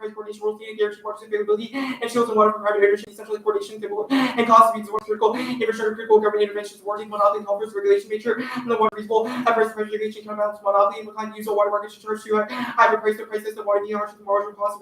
price coordination, rules needed, guarantee water availability, and shields and water from private ownership, central coordination, and cost of more critical infrastructure, critical government interventions, warranting monopoly, health regulation nature, and the water reasonable, high price regulation, counterbalance monopoly, inclined use of water markets to charge to higher price to price system, water, the marginal cost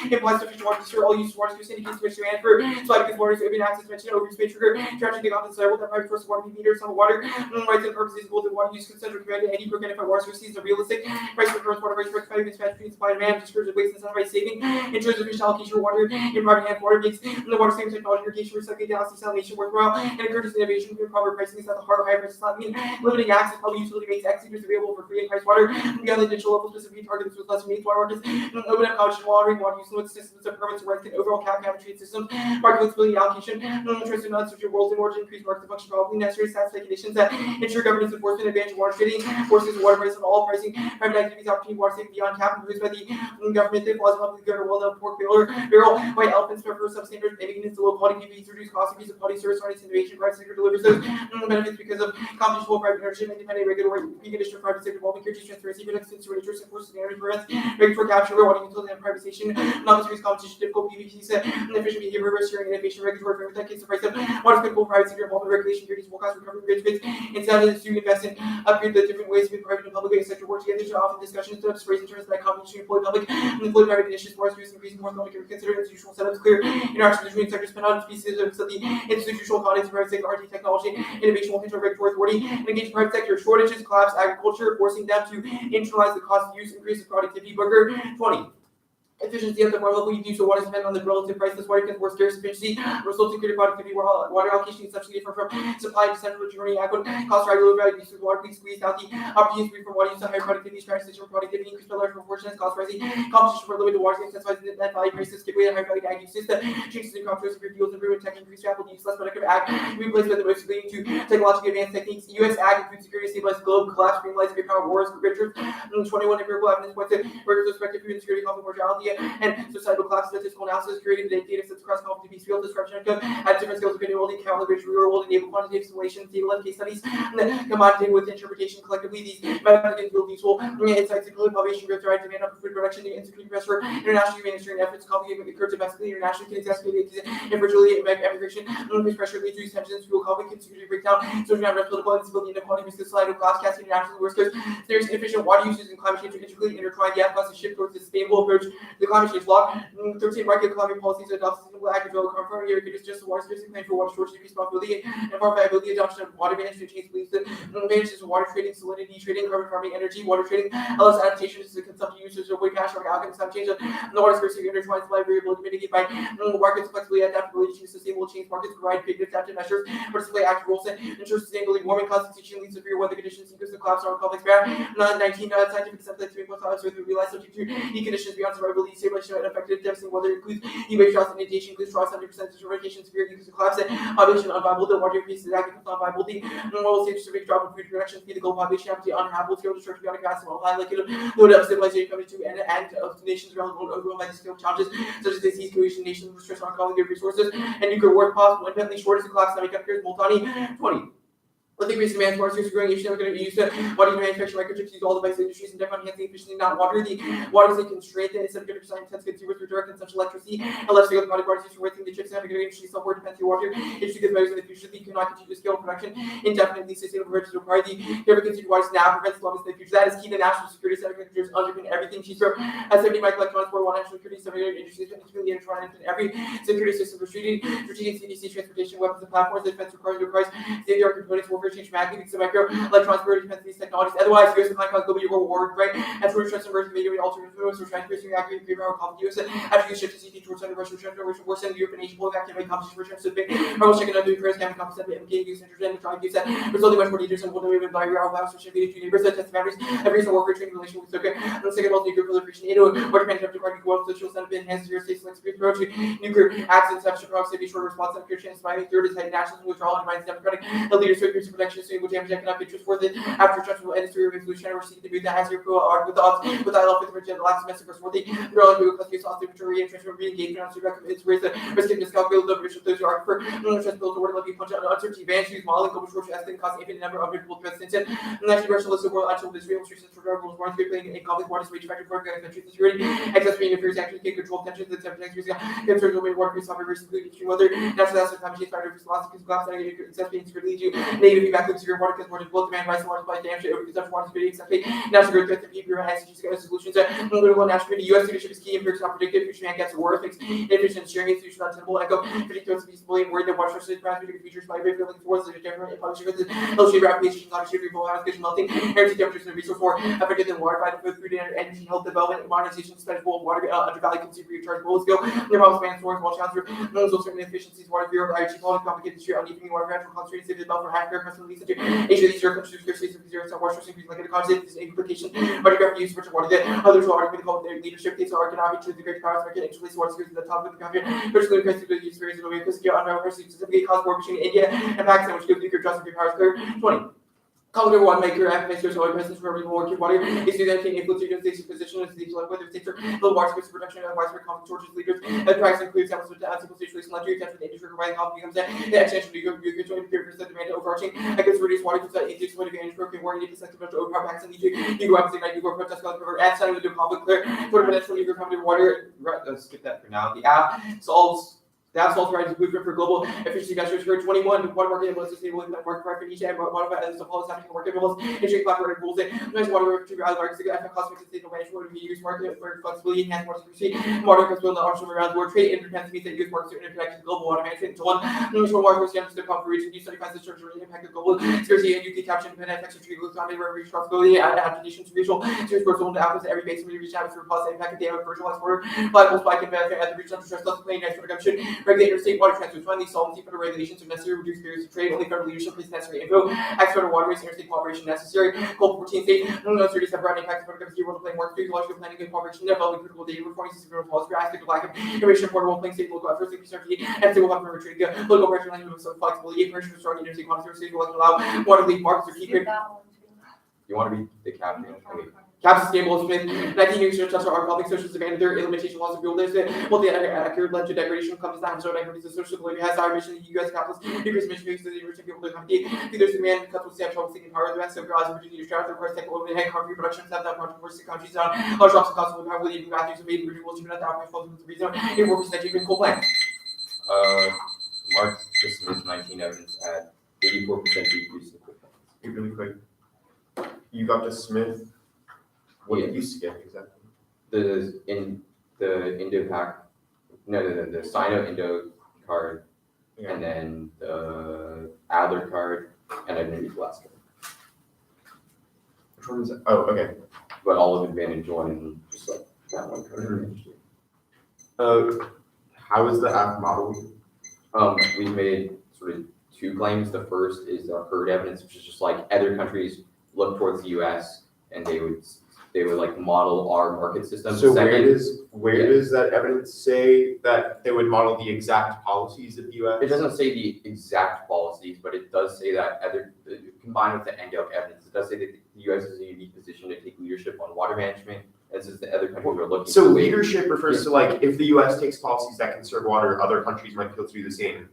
implies sufficient water to store all use of water to indicates which demand for supply because water is open access mentioned over space trigger tragedy the often desirable that private source of water be meters on water rights and purposes equal to water use considered commanded any broken if water source is a realistic price for first water price for expanding mismatch between supply and demand discourage waste and sunrise saving ensures efficient allocation of water in private hand water makes the water saving technology irrigation recycling dialysis desalination worthwhile and encourages innovation through proper pricing is at the heart of high prices not mean limiting access public utility makes executors available for free and price water beyond the digital level specific targets with less needs water markets open up college watering water use limits systems of permits work and overall cap trade systems market flexibility allocation interest in uncertain worlds in order to increase market function probably necessary satisfy conditions that ensure governance enforcement advantage water trading forces water price on all pricing private activities opportunity water saving beyond cap imposed by the government that laws publicly governed well known pork barrel white elephants prefer substandard making it low quality PVs reduce cost increase of quality service oriented innovation private sector delivers those benefits because of competition private ownership independent regulatory precondition private sector involving carriage transparency protects consumer interest enforces standard prevents regulatory capture water utility and privatization non-serious competition difficult PVC set and efficient behavior risk sharing innovation regulatory framework that gets the price of water critical private sector involvement regulation securities will cost recovery rates incentives to invest in upgrade the different ways between private and public sector work together to often discussions to raise interest that competition employ public and employ private initiatives more serious increasing more public consider institutional setups clear interaction between sectors spend on species of the institutional context of private sector R&D technology innovation will control regulatory authority and engage private sector shortages collapse agriculture forcing them to internalize the cost of use increases productivity Booker 20 efficiency at the water level, you do so water spent on the relative priceless water can force scarce efficiency, results in greater productivity, water allocation is substantially different from supply to central journey, cost regular value, use of water, please squeeze out the opportunities for water use, higher productivity, transition productivity, increase by large proportions, cost rising, competition for limited water, intensifies the net value prices, give way to higher value ag use system, changes in crop choice, fuels, improvement, tech, increased rapid use, less productive ag, replaced by the most leading to technologically advanced techniques, U.S. ag and food security, stabilized globe, collapse, greenlights, great power wars, Richard, 21 empirical evidence points to respective food insecurity, conflict, mortality, and societal class statistical analysis creating data sets across competency field description code at different skills of inequality, calibration, real world, enable quantitative simulation, table and case studies, and combined with interpretation collectively. These methods can yield useful insights including population growth, drive demand of food production, insecurity pressure, international humanitarian efforts, conflict occurs domestically, internationally can exacerbate and virtually immigration, increased pressure leads to tensions, fuel conflict, insecurity breakdown, social and political instability, inequality, risk of societal class, casting international worst case, serious inefficient water uses and climate change are integrally intertwined. The advocacy shift towards a sustainable approach to the climate change law. 13 market economic policies adopt sustainable agricultural conform here reduce just water scarcity claim for water storage decrease profitability and farm viability adoption of water management change believes that advantages of water trading, salinity trading, carbon farming, energy, water trading, allows adaptations to consumption usage of wood cash or alchemy some change of the water scarcity intertwined supply variability mitigate by markets flexibly adaptability to sustainable change markets provide big adaptive measures for display active roles and ensure sustainability warming constitution leads to severe weather conditions increase the collapse on complex barrier 19 scientific subject to implement with realized subject to heat conditions beyond survivability stabilization and effective devastating weather includes heat wave shots and inundation includes frost 70% deterioration severe increase of collapse and population unviable the water increases agricultural unviability moral stage to drop in food production feed the global population empty unhabitable scale destruction beyond gas and high likelihood load up civilization coming to an end of nations around the world overwhelmed by scale challenges such as disease cohesion nations stress on ecology resources and nuclear war possible infinitely shortest of collapse semiconductors Multani 20 with increased demand for resources growing, Asian are going to be used to water manufacturing microchips use all device industries and therefore enhancing efficiency, not water. The water is a constraint that instead of 50% intense consumers through direct consumption electricity, and less scale product water used for working the chips and having industry software dependency water. Industry gets measures in the future, they cannot continue to scale production indefinitely. Sustainable purchase require the ever continued water now prevents losses in the future. That is key to national security. Semiconductors underpin everything. She's from 70 microelectronics for one national security. Some industries intimately intertwined in every security system for strategic CDC transportation weapons and platforms. Defense requires state-of-the-art components, warfare change magnetics, electrons, very defense these technologies. Otherwise, US decline cause global war, right? And for trust and mercy, maybe alternative moves, or transferring accurate free power call the US after you shift to CT towards under Russian war send Europe and Asia will activate competition for transpacific. Rebel checking out the Ukraine can compensate the MBA use and trying to use that, resulting much more dangerous and will never even buy your own house or should be two neighbors that test boundaries. Every recent warfare training relation with Turkey. And the second, nuclear proliferation, water management to party world social sentiment enhances your state's landscape approach to nuclear accidents, have proximity short response and pure chance. Finally, third is nationalism, withdrawal, and minds democratic. The leaders who protection assuming which damage economic interest worth it after structural industry resolution or seeking to move that has your approval or with odds with I love with the last semester was worthy. They're all new custody sauce inventory and transfer re-engagement on super it's raise the risk of miscalculated the ratio those who are for trust built order like you punch out uncertainty advantage use modeling global short estimate cost infinite number of multiple presidents and actually rationalist world actual Israel restrictions for rules warrants playing in conflict waters wage factor for country security excess being affairs actually can control tensions the temperatures concerns will be water free sovereign versus including extreme weather natural disaster climate change factor for philosophy collapse and excess being security lead you negative feedback loops severe water because more difficult demand rise water supply damage over consumption water security excess national growth threats and people and solutions political national security U.S. leadership is key and not predicted future man gets war fix inefficient sharing institutions untenable echo predicting threats peacefully and worried that water sources perhaps predicted futures by very looking towards the different publishing with illustrated rapidly climate change removal adaptation melting energy temperatures and resource war affected than water by both food and energy health development modernization spent full water undervalued consumer recharge goals go their problems man storms wall challenger those certain inefficiencies water bureau IHG quality complicated issue uneven water natural concentrated cities developed for half air custom lease into Asia these are countries scarcity of zero water source increase like a concept is implication radiographic use of water that others will argue called their leadership case are economic to the great powers market actually water security at the top of the country particularly because the use various of because you unravel specifically cause war between India and Pakistan which gives nuclear trust and powers clear 20 Color one maker activists or presence for every war water is to then influence your state's position as the whether states are low water space production and widespread conflict torches leaders and practice includes elements of civil situation like attention to industry providing health becomes the extension of the demand overarching against reduced water consumption is what advantage broken war needs to overpower Pakistan you go up you go protest at center of the conflict clear for Peninsula you go come to water let's skip that for now the app solves That's also right. Blueprint for global efficiency measures for 21. Water market implements sustainable market for each and one of the policy having market implements. Industry collaborative rules. Nice water to other markets. Cost sustainable management. We use market for flexibility, enhance water security. Water comes from the offshore around the world. Trade interdependence means that use markets to interconnect to global water management. Until one, national water standards to come for region. You study the structure and impact of global scarcity and UK capture independent effects of tree growth, founded responsibility, adaptation to regional series personal to outputs every base region out for positive impact of data virtual exporter. Liable spike and benefit at the regional stress plus plain next production. Regulate interstate water transfers. Finally, solvency federal regulations are necessary to reduce barriers to trade. Only federal leadership is necessary. Info. Export of waterways, interstate cooperation necessary. Goal 14 state. No studies have broad impacts of federal role playing work. Logical planning and cooperation. Developing critical data reforming system laws for aspect of lack of information for role playing state local efforts. And stable government retreat. Local pressure language with some flexibility. Information for strong interstate quantities. State will allow water league markets or keep it. You want to be the captain? Okay. Caps stable Smith, 19 years to touch our public socials abandoned their limitation laws of builders. Well, the accurate led to degradation comes down so equities of social delivery has our mission in the U.S. capitals, increased mission to the rich people to compete. Leaders demand cuts will stand trouble seeking power. The rest of God's Virginia strategy, of course, take over the head country production, have that controversy countries down. Large drops of cost will have leading batteries of made renewables, even at the outbreak of the reason. 84% even coal plant. Mark Smith, 19 evidence at 84% decrease in coal plants. Really quick. You got to Smith. What did you skip exactly? The Indo-Pac, the Sino-Indo card, and then the Adler card, and I didn't use the last card. Which one is it? Oh, okay. But all of Advantage One and just like that one card. How is the app modeled? We've made sort of two claims. The first is our herd evidence, which is just like other countries look towards the U.S. and they would like model our market system. So where does that evidence say that they would model the exact policies of the U.S.? It doesn't say the exact policies, but it does say that combined with the NDOC evidence, it does say that the U.S. is in a unique position to take leadership on water management, as is the other countries are looking. So leadership refers to like if the U.S. takes policies that conserve water, other countries might feel to do the same.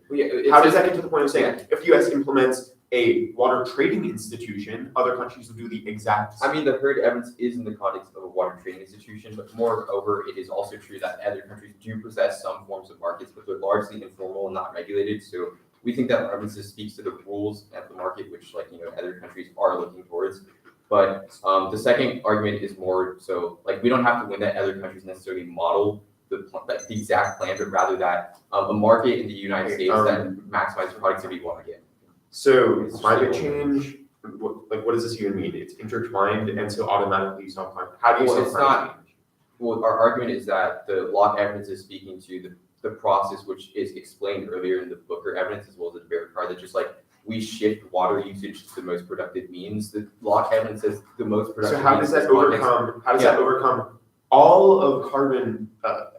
How does that get to the point of saying if the U.S. implements a water trading institution, other countries will do the exact same? I mean, the herd evidence is in the context of a water trading institution, but moreover, it is also true that other countries do possess some forms of markets, but they're largely informal and not regulated. So we think that evidence speaks to the rules of the market, which other countries are looking towards. But the second argument is more so like we don't have to win that other countries necessarily model the exact plan, but rather that a market in the United States that maximizes productivity will get. So climate change, what does this even mean? It's intertwined, and so automatically solve climate. How do you solve climate change? Well, our argument is that the lock evidence is speaking to the process which is explained earlier in the Booker evidence as well as the Barrett card, that just like we shift water usage to the most productive means. The lock evidence is the most productive. So how does that overcome? How does that overcome all of carbon,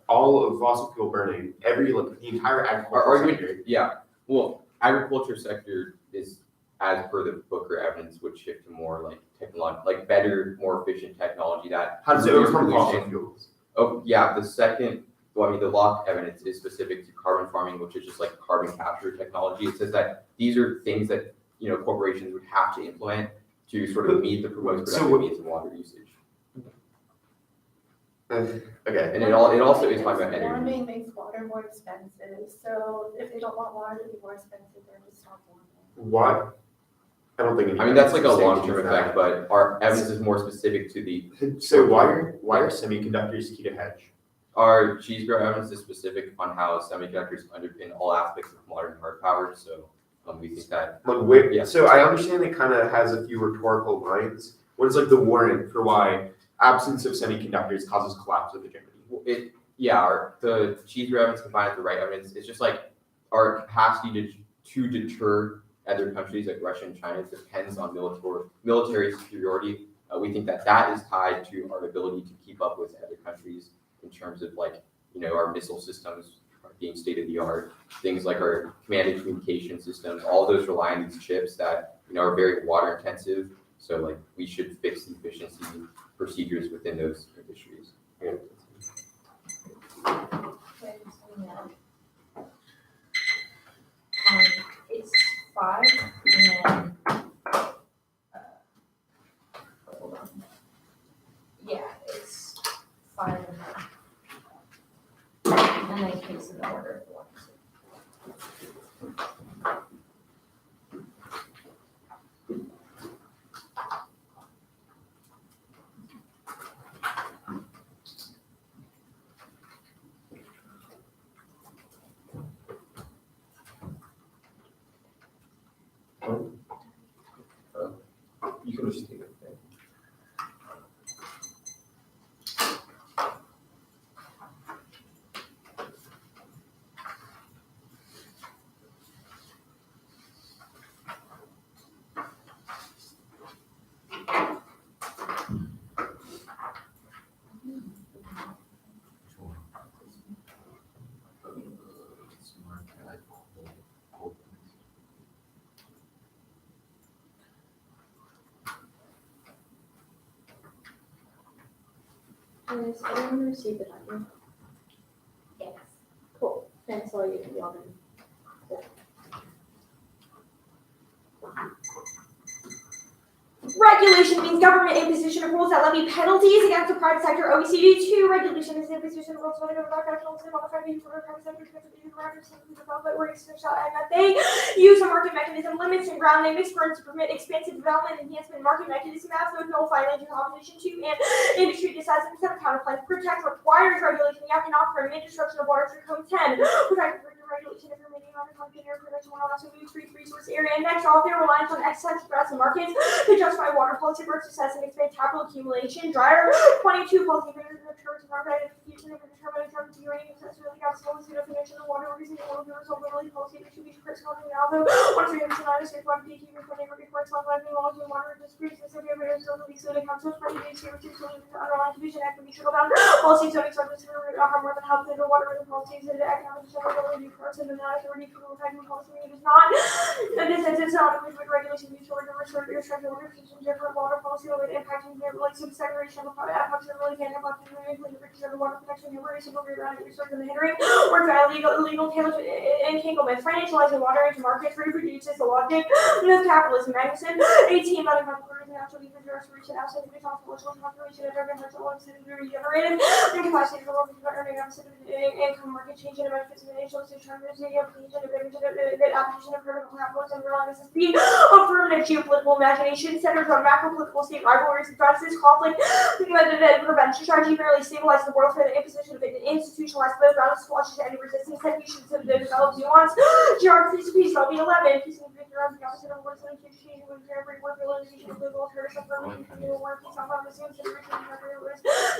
all of fossil fuel burning, the entire agricultural sector? Well, agriculture sector is as per the Booker evidence, would shift to more like better, more efficient technology that. How does it reduce overcome fossil pollution. fuels? Oh yeah, the law evidence is specific to carbon farming, which is just like carbon capture technology. It says that these are things that corporations would have to implement to sort of meet the proposed productive needs of water usage. Okay. And it also is talking about energy. Warming makes water more expensive, so if they don't want water to be more expensive, they're just stop warming. What? I don't think. I mean, that's like a evidence long-term sanctions effect, but our evidence is more specific to the. So why are semiconductors key to hedge? Our cheeseburger evidence is specific on how semiconductors underpin all aspects of modern hard power. So we think that. So I understand it kind of has a few rhetorical lines. What is like the warrant for why absence of semiconductors causes collapse of hegemony? The cheeseburger evidence combined with the right evidence, it's just like our capacity to deter other countries like Russia and China depends on military superiority. We think that is tied to our ability to keep up with other countries in terms of our missile systems being state of the art, things like our command and communication systems. All those rely on these chips that are very water intensive. So we should fix the efficiency procedures within those industries. Yeah. It's 5 and then hold on. Yeah, it's 5 and then case in the order of the ones. You can just take it. Has anyone received it on you? Yes. Cool. Thanks all you all done. Regulation means government imposition of rules that levy penalties against the private sector. OECD 2 regulation is the imposition of rules that they use a market mechanism, limits and grounding experts to permit expansive development, enhancement, market mechanism as with no financial competition to and industry decides instead of counterplans. Protect requires regulation. The cannot permit destruction of water through Code 10. Protect regulation of remaining on the country air production while also moves resource area. And next, all their reliance on excess threats and markets to justify water policy versus success and expand capital accumulation. Dryer 22 policy figures in the terms of market identification of determining terms of uranium accessibility gas policy definition of water reason oil result really policy distribution critical and although one of the United States water PQ for neighborhood reports on living laws and water disputes the city of areas of the city councils for the agency which is the underlying division and be trickle down policies zoning subjects to harm more than health and water and policies and economic sustainability person and not authority for the type of policy it is not in this sense it's not with regulation due to restructuring different water policy with impacting the relates to segregation of approximately and the water protection and single around research in the hearing or illegal entanglement financializing water into markets reproduces the logic of capitalism. Magnuson 18 about natural restoration outside of the political population of urban mental and generated incapacity for local earning income market change and benefits of the nation application of vertical capitalism and the speed of permanent geopolitical imagination centers on macro political state rivalries and threats. This conflict prevention strategy merely stabilizes the world for the imposition of an institutionalized background squashes any resistance that should develop nuance. Geography species will be 11. Peace and victory on the opposite of what's like changing with every work realization of legal alternative from new work. It's not the same situation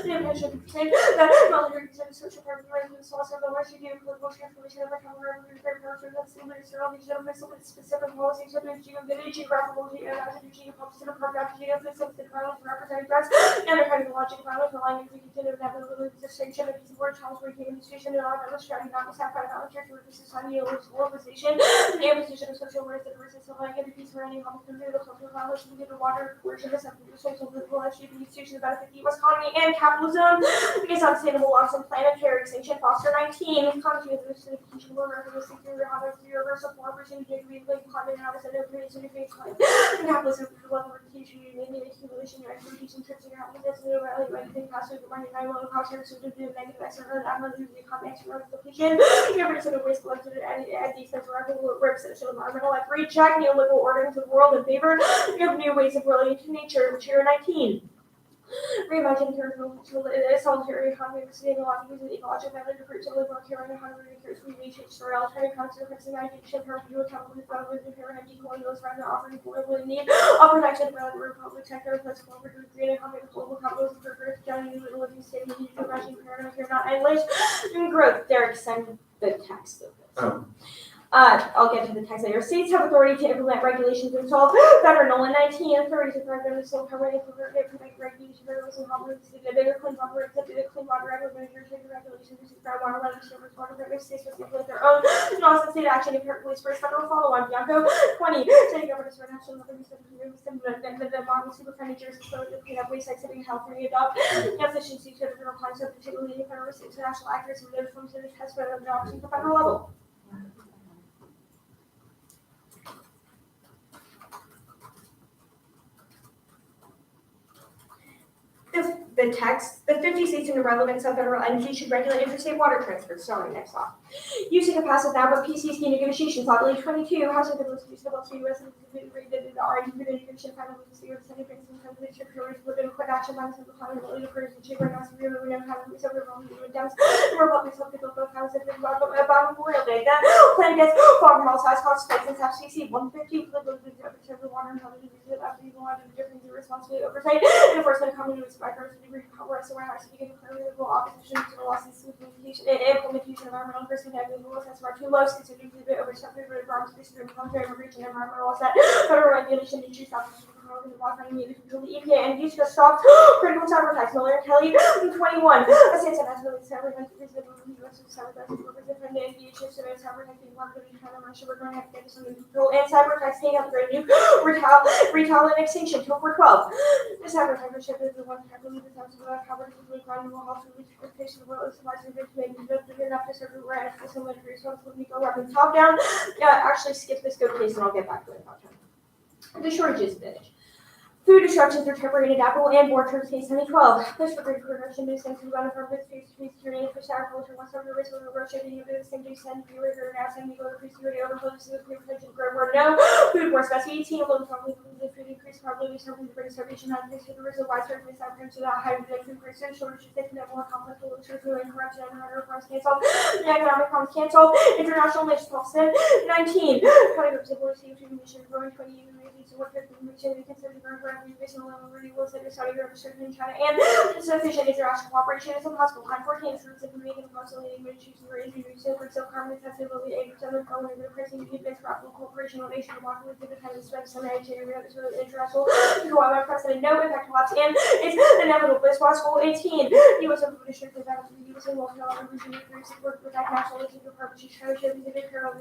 the intention that military consider social characteristics and source of the West Indian political transformation of the common that's specific policies of the geographical geographical program geographic violence representing threats and the logic violence relying on the continued inevitable distinction of these words comes with the administration and all other strategy not the same kind of character with the society globalization and the imposition of social rights that versus like every piece for any public control, the cultural violation, the water, coercion, the social, political, education, institutions, benefit the U.S. economy and capitalism, against unsustainable loss and planetary extinction. Foster 19, country of the certification of reference to how to universal cooperation, degree, climate, and obviously, no creation of face climate, and capitalism, level of education, union, accumulation, your expertise, trips, and happiness, and rally, anything possible, money, and low cost, and so to do negative external, and the economic location, every sort of waste collected at the expense of representation of environmental, like reject neoliberal order into the world in favor of new ways of relating to nature. Material 19. Reimagine territorial solitary economy of sustainable using ecological method to create liberal caring and hungry cares for nature, story, alternative conservation, imagination, her view, accountable, development, and parent, and decoying those around the offering for the need of protection for the republic sector, plus forward to create economic global capitalism for growth, joining the living state, and to imagine parent, here not endless, and growth. Derek, send the text of this. I'll get to the text later. States have authority to implement regulations themselves that are null and 19 authorities to provide them with sole power to implement regulations for those involved in the bigger clean water, except the clean water regulatory regulations, which is groundwater, water service, water permits, states must implement their own non-state action in police first federal follow-on. Bianco 20. State governments for national authorities the model superfund jurisdictions so that clean up waste sites in California adopt efficiency to the federal plans of particularly federal states and national actors and those forms of the test for adoption at the federal level. The text, the 50 states in the relevance of federal energy should regulate interstate water transfers. Sorry, next slide. Using a passive now, but PCST negotiations, Law 22, House of Federal States, U.S. and the argument for integration, final with the state of the Senate, brings in terms of the security, within quick action, by the climate, related occurs in Chicago, and we know how to resolve the wrong attempts, and Republicans of people both houses of about Memorial Day. That plan gets farm house size cost spikes and FCC 150 for the water and how to use it after you want to different responsibility oversight, and enforcement coming to its micros. So when I was speaking of political opposition to the lawsuits implementation of environmental person having the rules as far too low, considering the over something for the farms, military immigration, environmental laws that federal regulation issues the EPA and use to stop critical cyber attacks. Miller and Kelly 21. A state that has released cyber attacks reasonable US cyber attacks workers defend the NBA chips and cyber attacks being one of the China Russia we're going to have to get some control and cyber attacks taking out the great new retail and extinction to over 12. The cyber attack ship is the one that I believe is about how we're going to ground will help to reach the face of the world is surprising to make enough to serve the right of some military responsibility go weapons top down. Actually skip this go case and I'll get back to it about time. The shortages finish. Food disruptions are temporary in Apple and board terms case 2012. This for great production news thanks to the run of our food security for agriculture, once over the risk of the road shipping into the same day, send viewer or now sending go to food security overflow to the food protection grow where no food more special 18 alone probably the food increase probably something to bring starvation on this to the risk of widespread misapprehension to that high food prices, shortages taking that more complex solutions to corruption and harder price canceled, the economic problems canceled, international mission offset 19, 20% more CO2 emissions growing 20 years to work with the mission we consider the growth of based on level renewals that are Saudi Arabia, Turkey, and China, and sufficient international cooperation is impossible. Time 14 is roots of making the possibility of choosing the range of so carbon intensive will be 8% of carbon and the pricing to advance practical cooperation on nation walking with independence, spend some energy and international co-op precedent, no impact collapse, and it's inevitable. This was goal 18. U.S. Revolution for that the U.S. and North Carolina region of support for that national legislative department, China, Pacific, Carolina,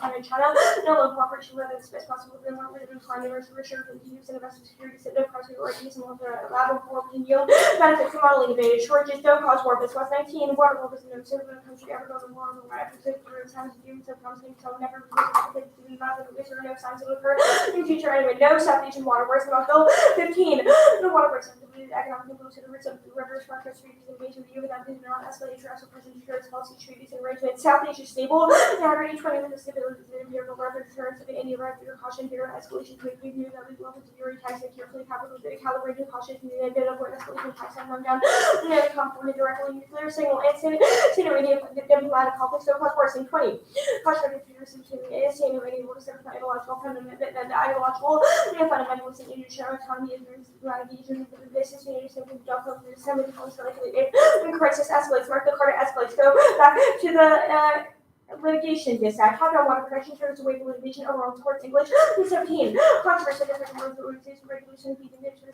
and China, no local cooperation rather than the best possible than one with climate restoration and use and investment security set up price organism of the lab for yield benefits from modeling evaded shortages don't cause war. This was 19 water levels in the certain country ever go to war on the right after times of humans have promising so never even about the risk or no signs will occur in future anyway. No South Asian water works about Bill 15. The water works on the economic influence to the roots of the rivers, markets, treaties, and invasion of the UN that not escalate international presence, insurance policy, treaties, and arrangements. South Asia stable. The 120 with the stability of the empirical reference terms of any right for caution, fear, escalation, trade, review, that we levels of your tax and carefully calibrated caution in the event of where escalation tax and run down and then come from the directly nuclear signal and scenario diplomatic conflict so cause worse in 20. Caution of fears and scenario will set an ideological fundament and the ideological fundamentals in international autonomy and the basis of something for the assembly policy and crisis escalates, Mark the Carter escalates. Go back to the litigation, this act, top down water protection turns away from litigation overall towards English. 17. Controversy, different rules, organization, regulation, feeding nature,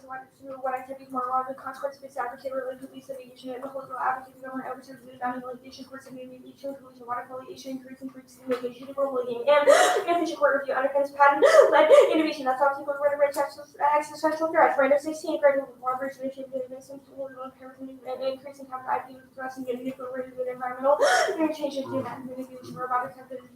what activities more law, the consequence of this advocate related to lease litigation, and the whole advocate government oversees the down litigation, courts and mediation, collusion, water affiliation, increasing frequency litigation, litigating, and inefficient court review underpins patent led innovation. That's all people where the rich existential threats. Right of 16, gradual water initiative, and increasing capital IP addressing the environmental changes to that mitigation robotics activity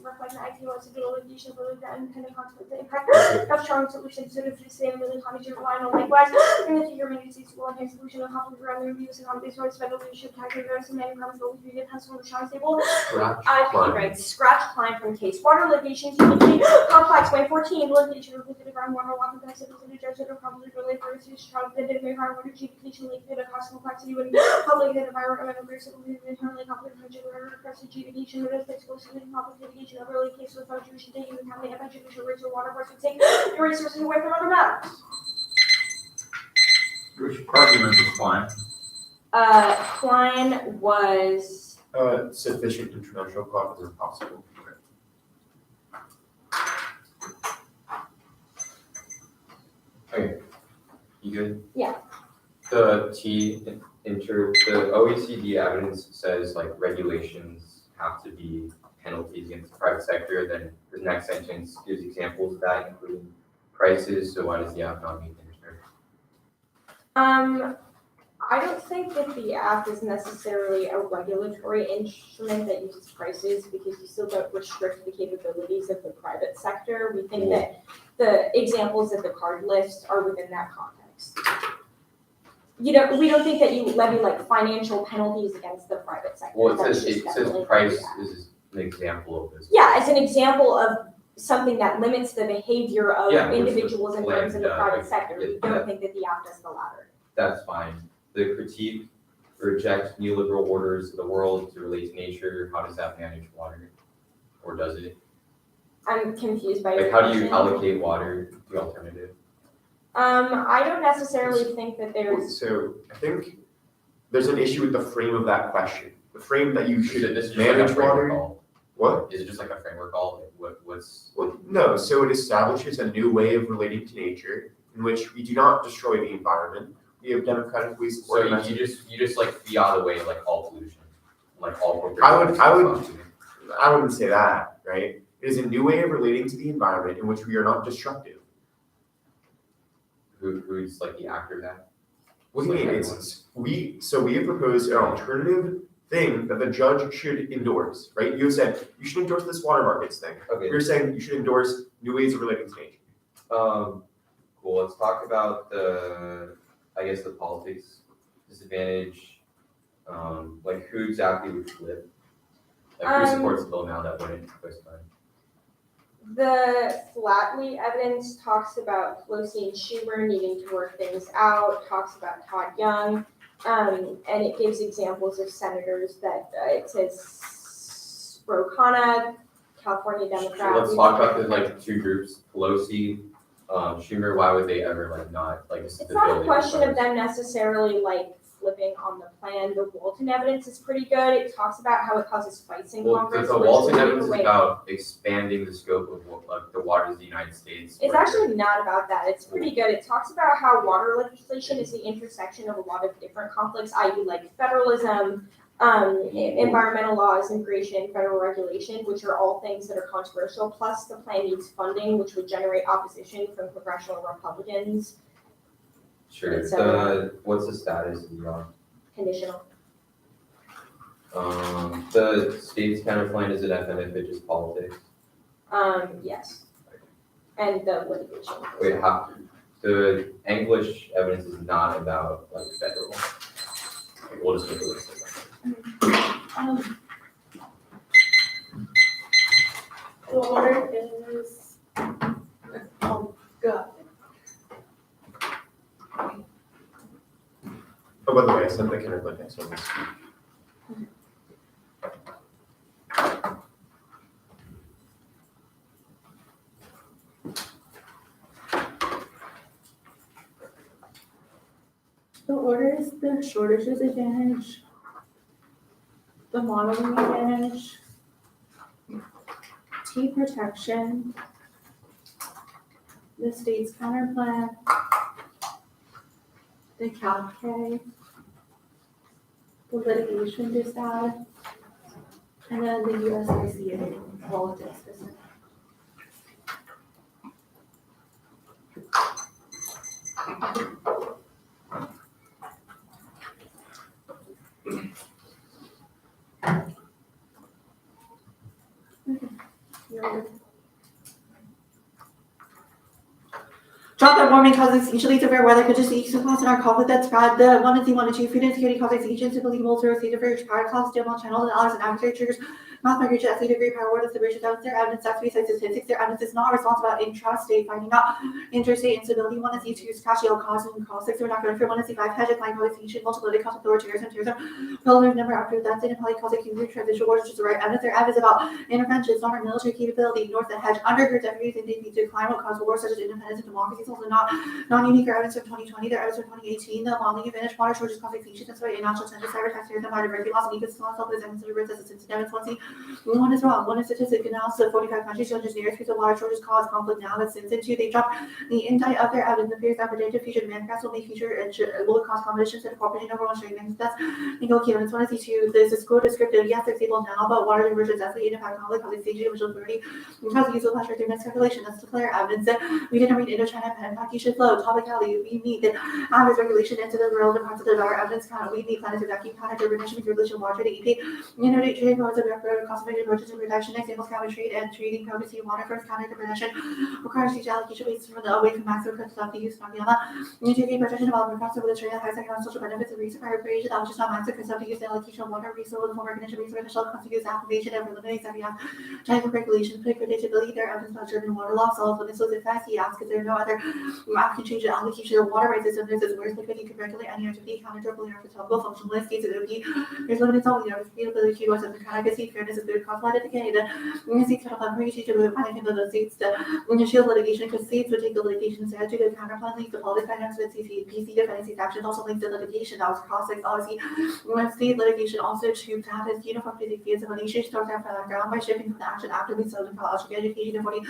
reflecting IT loss of litigation ability that independent consequence the impact of strong solutions to the sustainability economy to rely on likewise in the future many states will enhance solution of conflict around the reviews and companies towards federal leadership tax reverse and many problems will be pencil with strong stable IP rights scratch climb from case water litigation typically complex way 14 litigation related to groundwater water capacity to the judge that are probably related to strong that may higher water adjudication related to cost complexity when public and environmental groups internally complicated adjudication with exclusively public litigation of early cases with contribution to even how many judicial rates or water courts would take the resources away from other matters. Which argument was fine? Klein was Sufficient international cooperation are possible. Okay, you good? Yeah. The the OECD evidence says like regulations have to be penalties against the private sector. Then the next sentence gives examples of that, including prices. So why does the app not meet the standard? I don't think that the app is necessarily a regulatory instrument that uses prices because you still don't restrict the capabilities of the private sector. We think that the examples that the card lists are within that context. We don't think that you levy like financial penalties against the private sector. Well, That's it just says definitely price not the app. is an example of this. Yeah, it's an example of something that limits the behavior of Yeah, which individuals and firms in the land, private like, sector. We yeah, don't think that the app does the latter. That's fine. The critique rejects neoliberal orders of the world to relate to nature. How does that manage water? Or does it? I'm confused by your Like, how do you question. allocate water? The alternative? I don't necessarily think that there's. So I think there's an issue with the frame of that question. The frame that you Is should it this is just manage like a framework water. call? What? Is it just like a framework call? Like what's Well, no. So it establishes a new way of relating to nature in which we do not destroy the environment. We have democratically so supported. you just like fiat away like all pollution, like all I wouldn't say that, right? It is a new way of relating to the environment in which we are not destructive. Who's like the actor of that? What do you mean? We have proposed an alternative thing that the judge should endorse, right? You have said you should endorse this water markets thing. Okay. You're saying you should endorse new ways of relating to nature. Cool. Let's talk about the politics disadvantage. Like who exactly would flip? Like who supports the bill now that wouldn't waste time? The Flatley evidence talks about Pelosi and Schumer needing to work things out, talks about Todd Young, and it gives examples of senators that it says Ro Khanna, California Democrat. So let's talk about the like two groups, Pelosi, Schumer. Why would they ever like not like? It's not a question of them necessarily like flipping on the plan. The Walton evidence is pretty good. It talks about how it causes fights in Congress. The Walton evidence is about expanding the scope of like the waters of the United States. It's actually not about that. It's pretty good. It talks about how water legislation is the intersection of a lot of different conflicts, i.e. like federalism, environmental laws, immigration, federal regulation, which are all things that are controversial. Plus the plan needs funding, which would generate opposition from congressional Republicans. Sure. So, what's the status of the law? Conditional. The state's counterpoint is it FNF just politics? Yes. And the litigation. Wait, the English evidence is not about like federal. Okay, we'll just make a list of that. The order is, oh, God. Oh, by the way, I sent the counterpoint next one. The order is the shortages advantage, the modeling advantage, T protection, the state's counterplan, the CalK, the litigation disad, and then the USIC politics business. Drought warming causes extremely severe weather conditions cause in our conflict that spread. The 1 and 1 and 2 food insecurity causes agents typically multiple state diverge power class, demo channels, and others and atmosphere triggers. Math migration at 3 degree power water separation that was their evidence that 3 sites statistics. Their evidence is not responsible about intrastate finding out interstate instability. 1 and 2 is cashial cause and cause 6 are not going for 1 and 5 hedge applying causation multiplied cause authoritarianism terrorism. Pillars number after that in probably cause accumulation transition wars, which is the right evidence. Their evidence about interventions on our military capability ignores the hedge undergirds everything they need to climb what cause wars such as independence and democracy. It's also not non-unique evidence from 2020, their evidence from 2018, the modeling advantage water shortages cause extinction, that's why international tender cyber tax terrorism by diversity loss and ecosystem self is evidence of as a sensitive evidence. One is wrong, one is statistic analysis of 45 countries shows engineers because of water shortages cause conflict now that since into they drop the indite of their evidence appears that predictive future demand cracks will make future and will cause competition to the corporation overall strengthening that's evidence. One is E2, this is quote descriptive, yes it's able now, but water divergence as the impact conflict causes extinction which authority because use of pressure through miscalculation, that's declare evidence that we didn't read Indochina pen package flow. Topicality, we need the average regulation into the relevant parts of the our evidence count. We need planetary vacuum count regulation with regulation water to EP. Unity trade modes of record cost effective approaches to reduction, examples counter trade and trading potency water first counter production requires each allocation based from the away from maximum cuts of the use of the taking protection development across with the trade high second social benefits and reason for creation that which is not maximum cuts of the use the allocation of water resource the form recognition based beneficial consequences activation and eliminates every type of regulation, predictability, their evidence about German water law solves when this was effective. He asks if there are no other can change the allocation of water rights system. This is where because you can regulate any activity, counter-dribble, or topical functional states of the there's limited solving the ability to use of the conjugacy, fairness of the conflict decay. The states have a to move and in the states the shield litigation because states would take the litigation instead to the counterplan links the public finance with PC defense actions also links the litigation that was crossing obviously when state litigation also to have this uniform physics fields of a nation starts out from the ground by shifting from the action actively so the college education and 40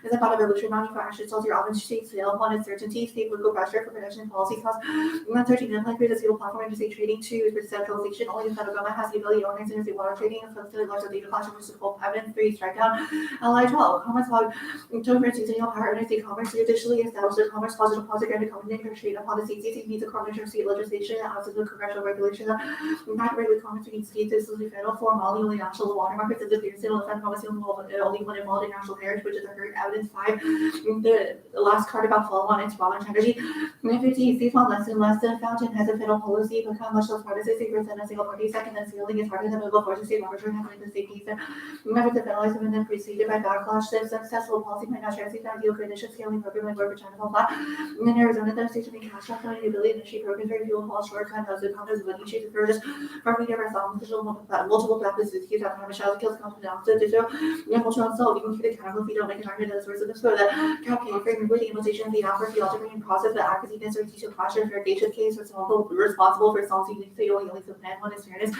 is about evolution mounting for action so your obvious state sale one is certainty state legal pressure for production and policy costs 113 and create a single platform interstate trading 2 is for centralization only the federal government has the ability to organize interstate water trading and facilitate large data collection for support evidence 3 strike down LI 12 commerce log interference using power interstate commerce additionally established a commerce clause deposit and accompanying trade upon the state needs a combination of state legislation and houses of congressional regulation that not regulate commerce between states is the federal form only national water markets and the state defense policy only one involved in national heritage which is a great evidence 5 the last card about follow-on and spot energy 15 states want less and less than fountain has a federal policy become much less partisan safer than a single party second and ceiling is harder than middle force state arbitrary handling the state needs remember the federalism and then preceded by backlash successful policy might not translate the ideal condition scaling program like work for China flat and in Arizona the states making cash out the ability to initiate programs very fuel fall short kind of the condos of any shape of purchase farming never saw multiple practices with kids out of Michelle kills confidence digital cultural self even through the chemical if you don't make an argument that the source of the so that calculating frame with the implementation of the offer the algebraic process the accuracy or teaching question verification case responsible for solving the only of plan one is fairness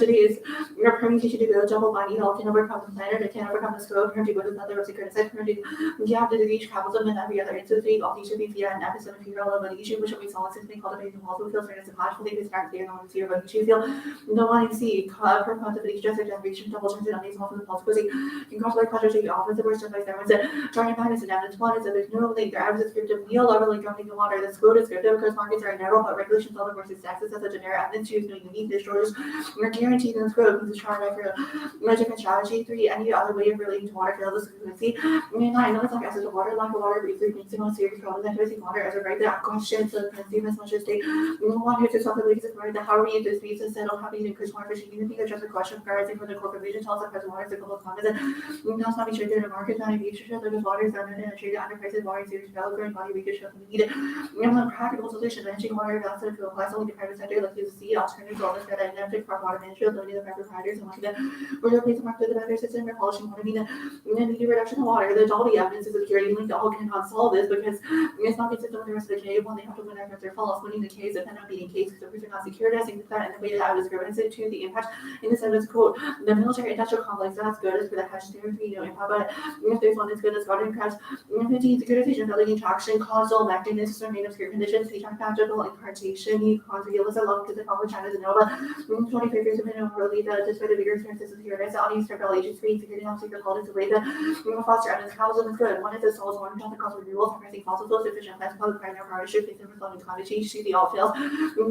today is your permutation to go double body all can overcome the planner they can overcome the scope to go to another of secret set you have to reach capitalism and every other institute all these should be via an episode of hero of litigation which will be solid since they call the also feels fairness and logical they start clear on the of issue feel no one can see per month of each just a generation double turns it on these multiple policy can cause like pleasure to the office the worst advice there was a trying to find is an evidence one is that there's no link their evidence descriptive neoliberally dumping the water that's quote descriptive because markets are narrow but regulations all versus taxes as a generic evidence use no unique destroyers we're guaranteed in this quote means trying to figure out a different strategy 3 any other way of relating to water fail this frequency I mean I know it's like as a water lack of water research makes it more serious problem than using water as a right that questions of consume as much as they one who to something like this the how are we in disputes and settle having to increase water fishing even think it's just a question of rising for the corporate vision tells us as water is a global content that's not be traded in a market not be sure that the water is under and traded under prices water serious developer and body we could show them needed a practical solution managing water investment to apply only to private sector like you see alternatives all this that identified for water management limiting the private providers and like We're going to place a mark to the better system for polishing water, meaning the need reduction of water. The Dolby evidence is a security link that all cannot solve this because it's not consistent with the rest of the cave. When they have to win after they're false, winning the caves depend on beating caves because the roots are not secured. I think that and the way that I was given it to the impact in this evidence quote, the military industrial complex that's good as for the hash there be no impact, but if there's one that's good as garden crabs, 15 securitization, building traction, causal mechanisms remain obscure conditions, the magical incarnation, you cause realism, love to the common China's Nova, 25 years of really the despite the bigger experiences here, as audience federal agents, free security, not secret politics, the way that foster evidence, capitalism is good. One is the souls, one not the cause of renewal, sacrificing fossil fuels, efficient plants, public pride, no power, issue, facing overflowing climate change, see the all fails,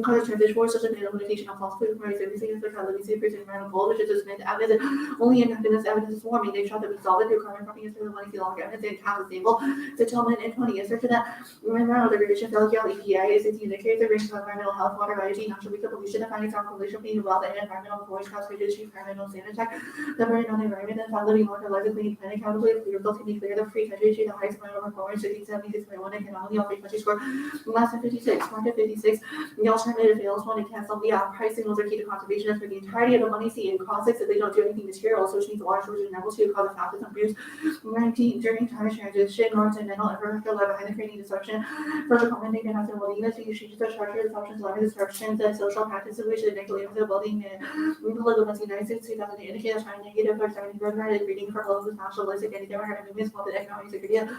cause transition war, social data limitation of false food, price, everything is the living secrets, environmental goal, which is just meant evidence, only in this evidence is forming, they shot that we solve it through carbon copying, through the money, log evidence, and cap stable, settlement, and 20 answer to that, environmental degradation, Belgium, EPA, is its indicator, the range of environmental health, water, biology, natural resource pollution, defining some correlation between wealth and environmental forest, cost, reduction, environmental sanitary, the burden on the environment, and found living water, life, clean, planet, accountably, the results can be clear, the free country, the highest environmental performance, 1676.1, and can only all free country score, less than 56, market 56, the alternative fails one, and cancel the price signals are key to conservation for the entirety of the money sea and caustic, so they don't do anything material, so which means the water sources are able to cause a fastest abuse. 19, during time of transition, north and mental environmental life behind the creating disruption, social commenting and having willingness to use changes the structure, disruptions, learning disruptions, and social practices, which is negatively affect building and political the United States 2000 indicate a China negative for 70 regarded reading for global nationalistic and democratic movements called the economic security.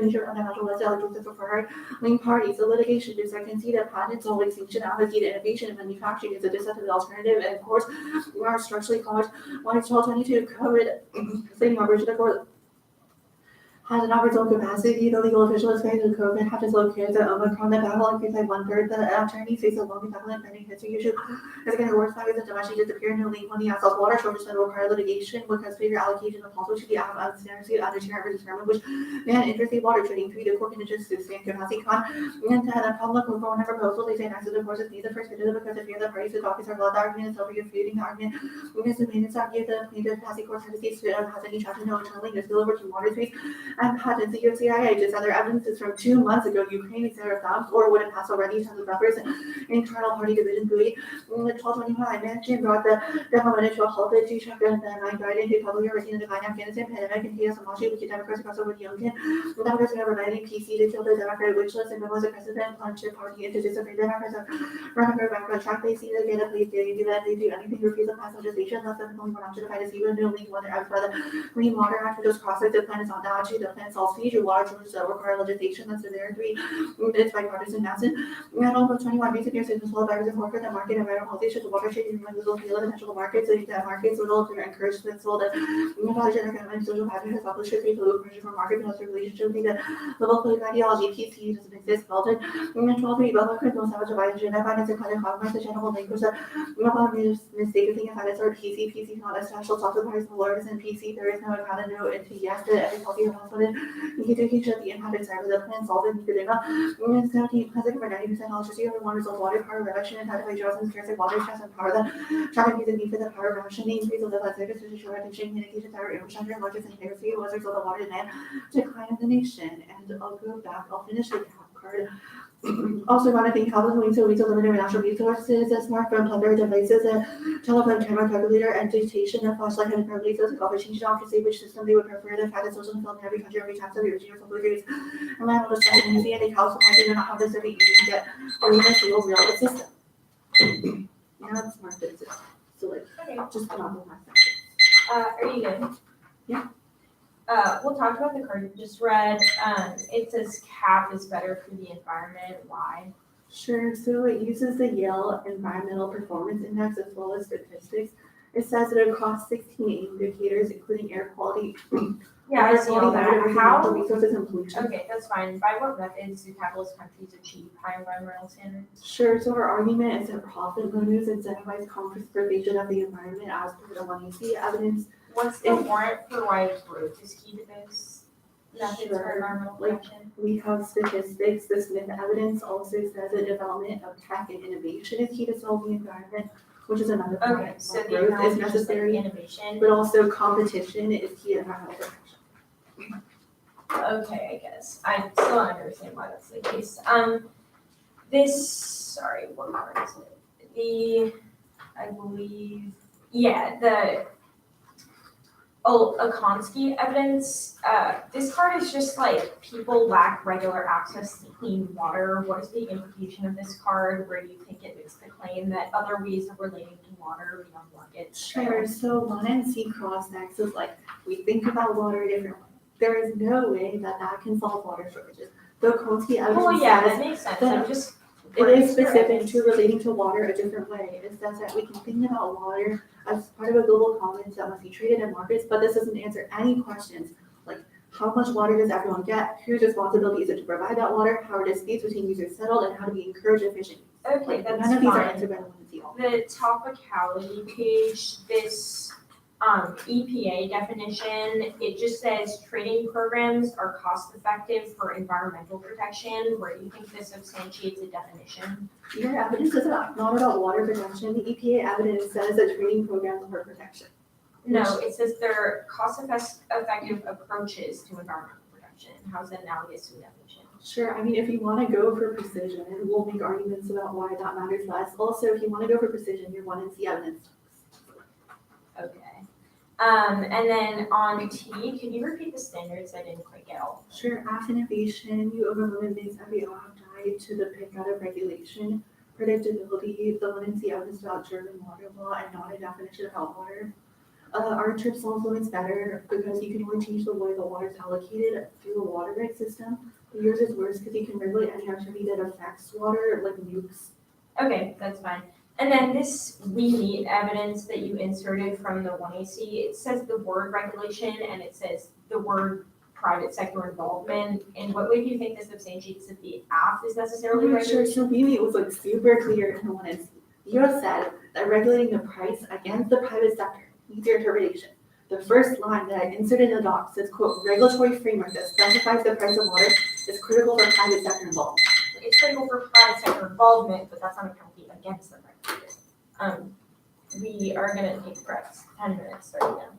Nature and natural electricity for her main parties, the litigation is I can see that patents all extinction, advocate innovation and manufacturing is a deceptive alternative, and of course, we are structurally caused 1/12/22 COVID, stating our version of court has an average own capacity. The legal official is saying the COVID have dislocated the Omicron, the battle increased by 1/3. The attorney face a long prevalent pending history issue. It's going to work out as domestic disappear no link when the assets water shortage that require litigation because figure allocation of also should be out of standards out of tier determine which man interstate water trading 3 to 4 conditions to stand capacity con and the public will go on a proposal they say next to the forces need the first condition because if you're the parties the topics are blood arguments over your feuding argument because the maintenance argument the plaintiff capacity court has any chapter no internally to spill over to water space and patents. The CIA just other evidence is from 2 months ago. Ukraine is there found or would have passed already to the members internal party division buoy. In 1225, mentioned brought the government to a halt to check and I guided the public already in the Afghanistan pandemic and chaos and Moshe with the Democrats across over the Youngkin. The Democrats never writing PC to kill the Democratic witch list and was a president plunged the party into disobey Democrats running her back on track. They see the data police they do that they do anything to refuse the pass legislation. That's the only one option to fight is even no link whether out by the Clean Water Act those crossings the plan is not dodgy the plan solves future water sources that require legislation that's in there 3 it's bipartisan massive and over 21 recent years since the virus and work the market and environmental issues the watershed and the potential markets so that markets will encourage the sold that and social pattern has published a low pressure for market and relationship think that the local ideology PC doesn't exist belted and 12 but look at those savage divided and finance and kind of commerce the general language that mistake thing that it's our PC not a special subsidized lawyers and PC there is no kind of no into yes to every policy hospital you can take the inhabited side of the plan solve it you could and 17 has like over 90% electricity over 1 result water power reduction and how to play jobs and scarce water stress and power that traffic music need for the power rationing increase of the life service to show attention communication tower infrastructure largest and integrity was result of water demand decline of the nation and I'll go back I'll finish the cap card. Also, want to thank Calvin so we limited natural resources, smartphone plunder devices, telephone camera calculator, and dictation, and flashlight and paralysis, and change off to see which system they would prefer. The fact that social film in every country, every time, so the original computers, and land on the side and easy, and they house supply, they do not have this every easy to get, or even a single real system. Now it's smart business. So, like, just put on the last section. Are you good? Yeah. We'll talk about the card you just read. It says CAP is better for the environment. Why? Sure. So it uses the Yale Environmental Performance Index as well as statistics. It says that across 16 indicators, including air quality, Yeah, I see all that. How? Resources and pollution. Okay, that's fine. By what methods do capitalist countries achieve high environmental standards? Sure. So our argument is that profit motives incentivize conservation of the environment as per the money see evidence. What's the warrant for why growth is key to this methods for environmental protection? We have statistics. The Smith evidence also says the development of tech and innovation is key to solve the environment, which is another point. Okay, so the growth is necessary, innovation. but also competition is key to environmental protection. Okay, I guess. I still don't understand why that's the case. Sorry, what part is it? I believe, the Okonski evidence. This card is just like people lack regular access to clean water. What is the implication of this card? Where do you think it makes the claim that other ways of relating to water beyond markets? Sure, so 1 and C cross next is like, we think about water differently. There is no way that can solve water shortages. The Okonski Oh evidence yeah, says that makes sense. that I'm just. it is specific to relating to water a different way. It says that we can think about water as part of a global commons that must be traded in markets, but this doesn't answer any questions like how much water does everyone get, whose responsibility is it to provide that water, how are disputes between users settled, and how do we encourage efficient use? Okay, Like, that's none of these are fine. answered by the 1 and C. The topicality page, this EPA definition, it just says trading programs are cost effective for environmental protection. Where do you think this substantiates a definition? Your evidence is not about water protection. The EPA evidence says that training programs are protection. No, it says they're cost effective approaches to environmental protection. How's that analogous to the definition? Sure, I mean, if you want to go for precision, we'll make arguments about why that matters less. Also, if you want to go for precision, your 1 and C evidence. Okay. And then on T, can you repeat the standards? I didn't quite get all. Sure, after innovation, you overlimit makes every died to the pick out of regulation. Predictability, the 1 and C evidence about German water law and not a definition about water. Our trip solves limits better because you can only change the way the water is allocated through the water grid system. But yours is worse because you can regulate any activity that affects water, like nukes. Okay, that's fine. And then this we meet evidence that you inserted from the 1AC, it says the word regulation and it says the word private sector involvement. In what way do you think this substantiates that the app is necessarily Sure, regulation? so maybe it was like super clear in the 1 and C. You have said that regulating the price against the private sector needs your interpretation. The first line that I inserted in the doc says, quote, regulatory framework that specifies the price of water is critical for private sector involvement. It's critical for private sector involvement, but that's not a penalty against the regulators. We are gonna take breaks, 10 minutes starting now.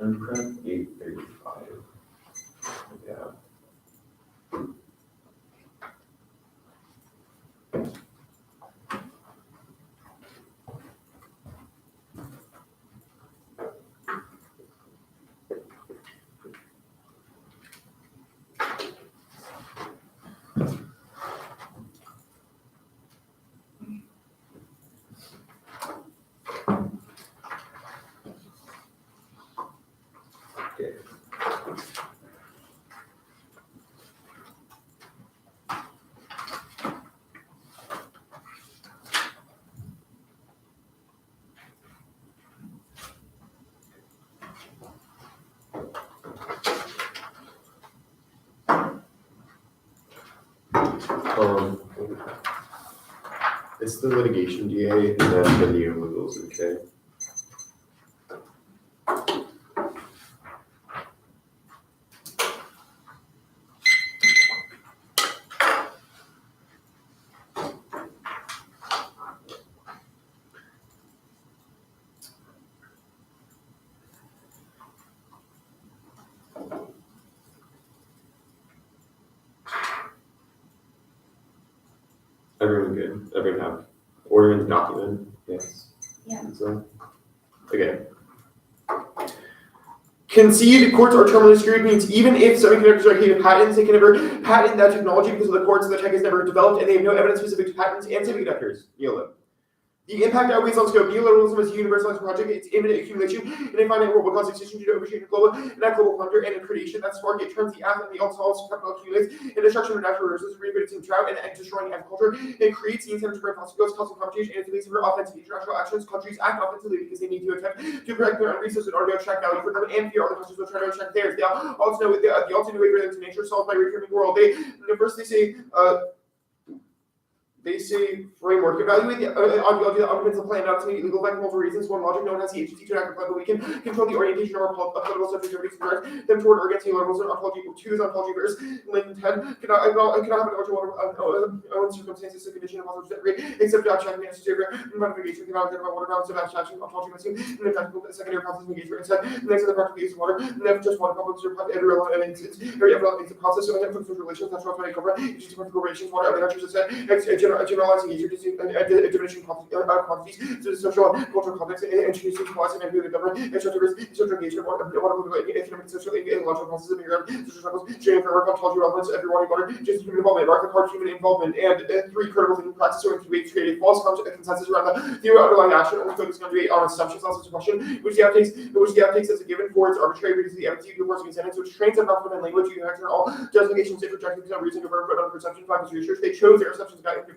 And print 835. Yeah. It's the litigation DA and then the neoliberalism K. Everyone good. Everyone have order in the document. Yes. Yeah. So, okay. Concede courts are terminally screwed means even if semiconductors are created patents, they can never patent that technology because of the courts, the tech is never developed, and they have no evidence specific to patents and semiconductors. YOLO. The impact outweighs on scope. Neoliberalism is a universalized project. Its imminent accumulation in a finite world will cause extinction due to overshooting global and not global plunder and predation that spark. It turns the atom and the alcohols capital accumulates and destruction of natural resources, reinvigorating drought and destroying agriculture. It creates the incentive to burn fossil fuels, causing competition, and it's the basis for offensive international actions. Countries act offensively because they need to attempt to protect their own resources in order to extract value for them and fear other countries will try to extract theirs. They also know the ultimate way for them to nature solved by reforming the world. First they say framework. Evaluate the ideology that underpins the plan, not to make legal by multiple reasons. One logic, no one has the agency to act upon, but we can control the orientation of our political subjectivities and direct them toward or against neoliberalism. Ontology 2 is ontology verse. Lane 10 cannot have an own circumstances to condition of others that rate, except to abstract and necessary modification cannot identify water balance of abstraction. Ontology must seem in the practical secondary process of engagement. Instead, next to the practical use of water, never just water problems are every relevant instance. Every relevant process of social relations, that's what I cover. It's political relations, water, other countries, generalizing user diminishing quantities to the social and cultural context and introducing class and the government and social engagement, economic, social, and logical processes of Europe, social struggles, sharing framework, ontology relevance, everyone water, just human involvement, market hard human involvement, and 3 critical thinking practices or incubate create a false consensus around the theory underlying action, only focusing on assumptions, also a question, which the app takes as a given for its arbitrary because the evidence reports incentives, which trains them not to language, you have all justifications if rejecting no reason to verb, but on perception, factors, research, they chose their assumptions guiding to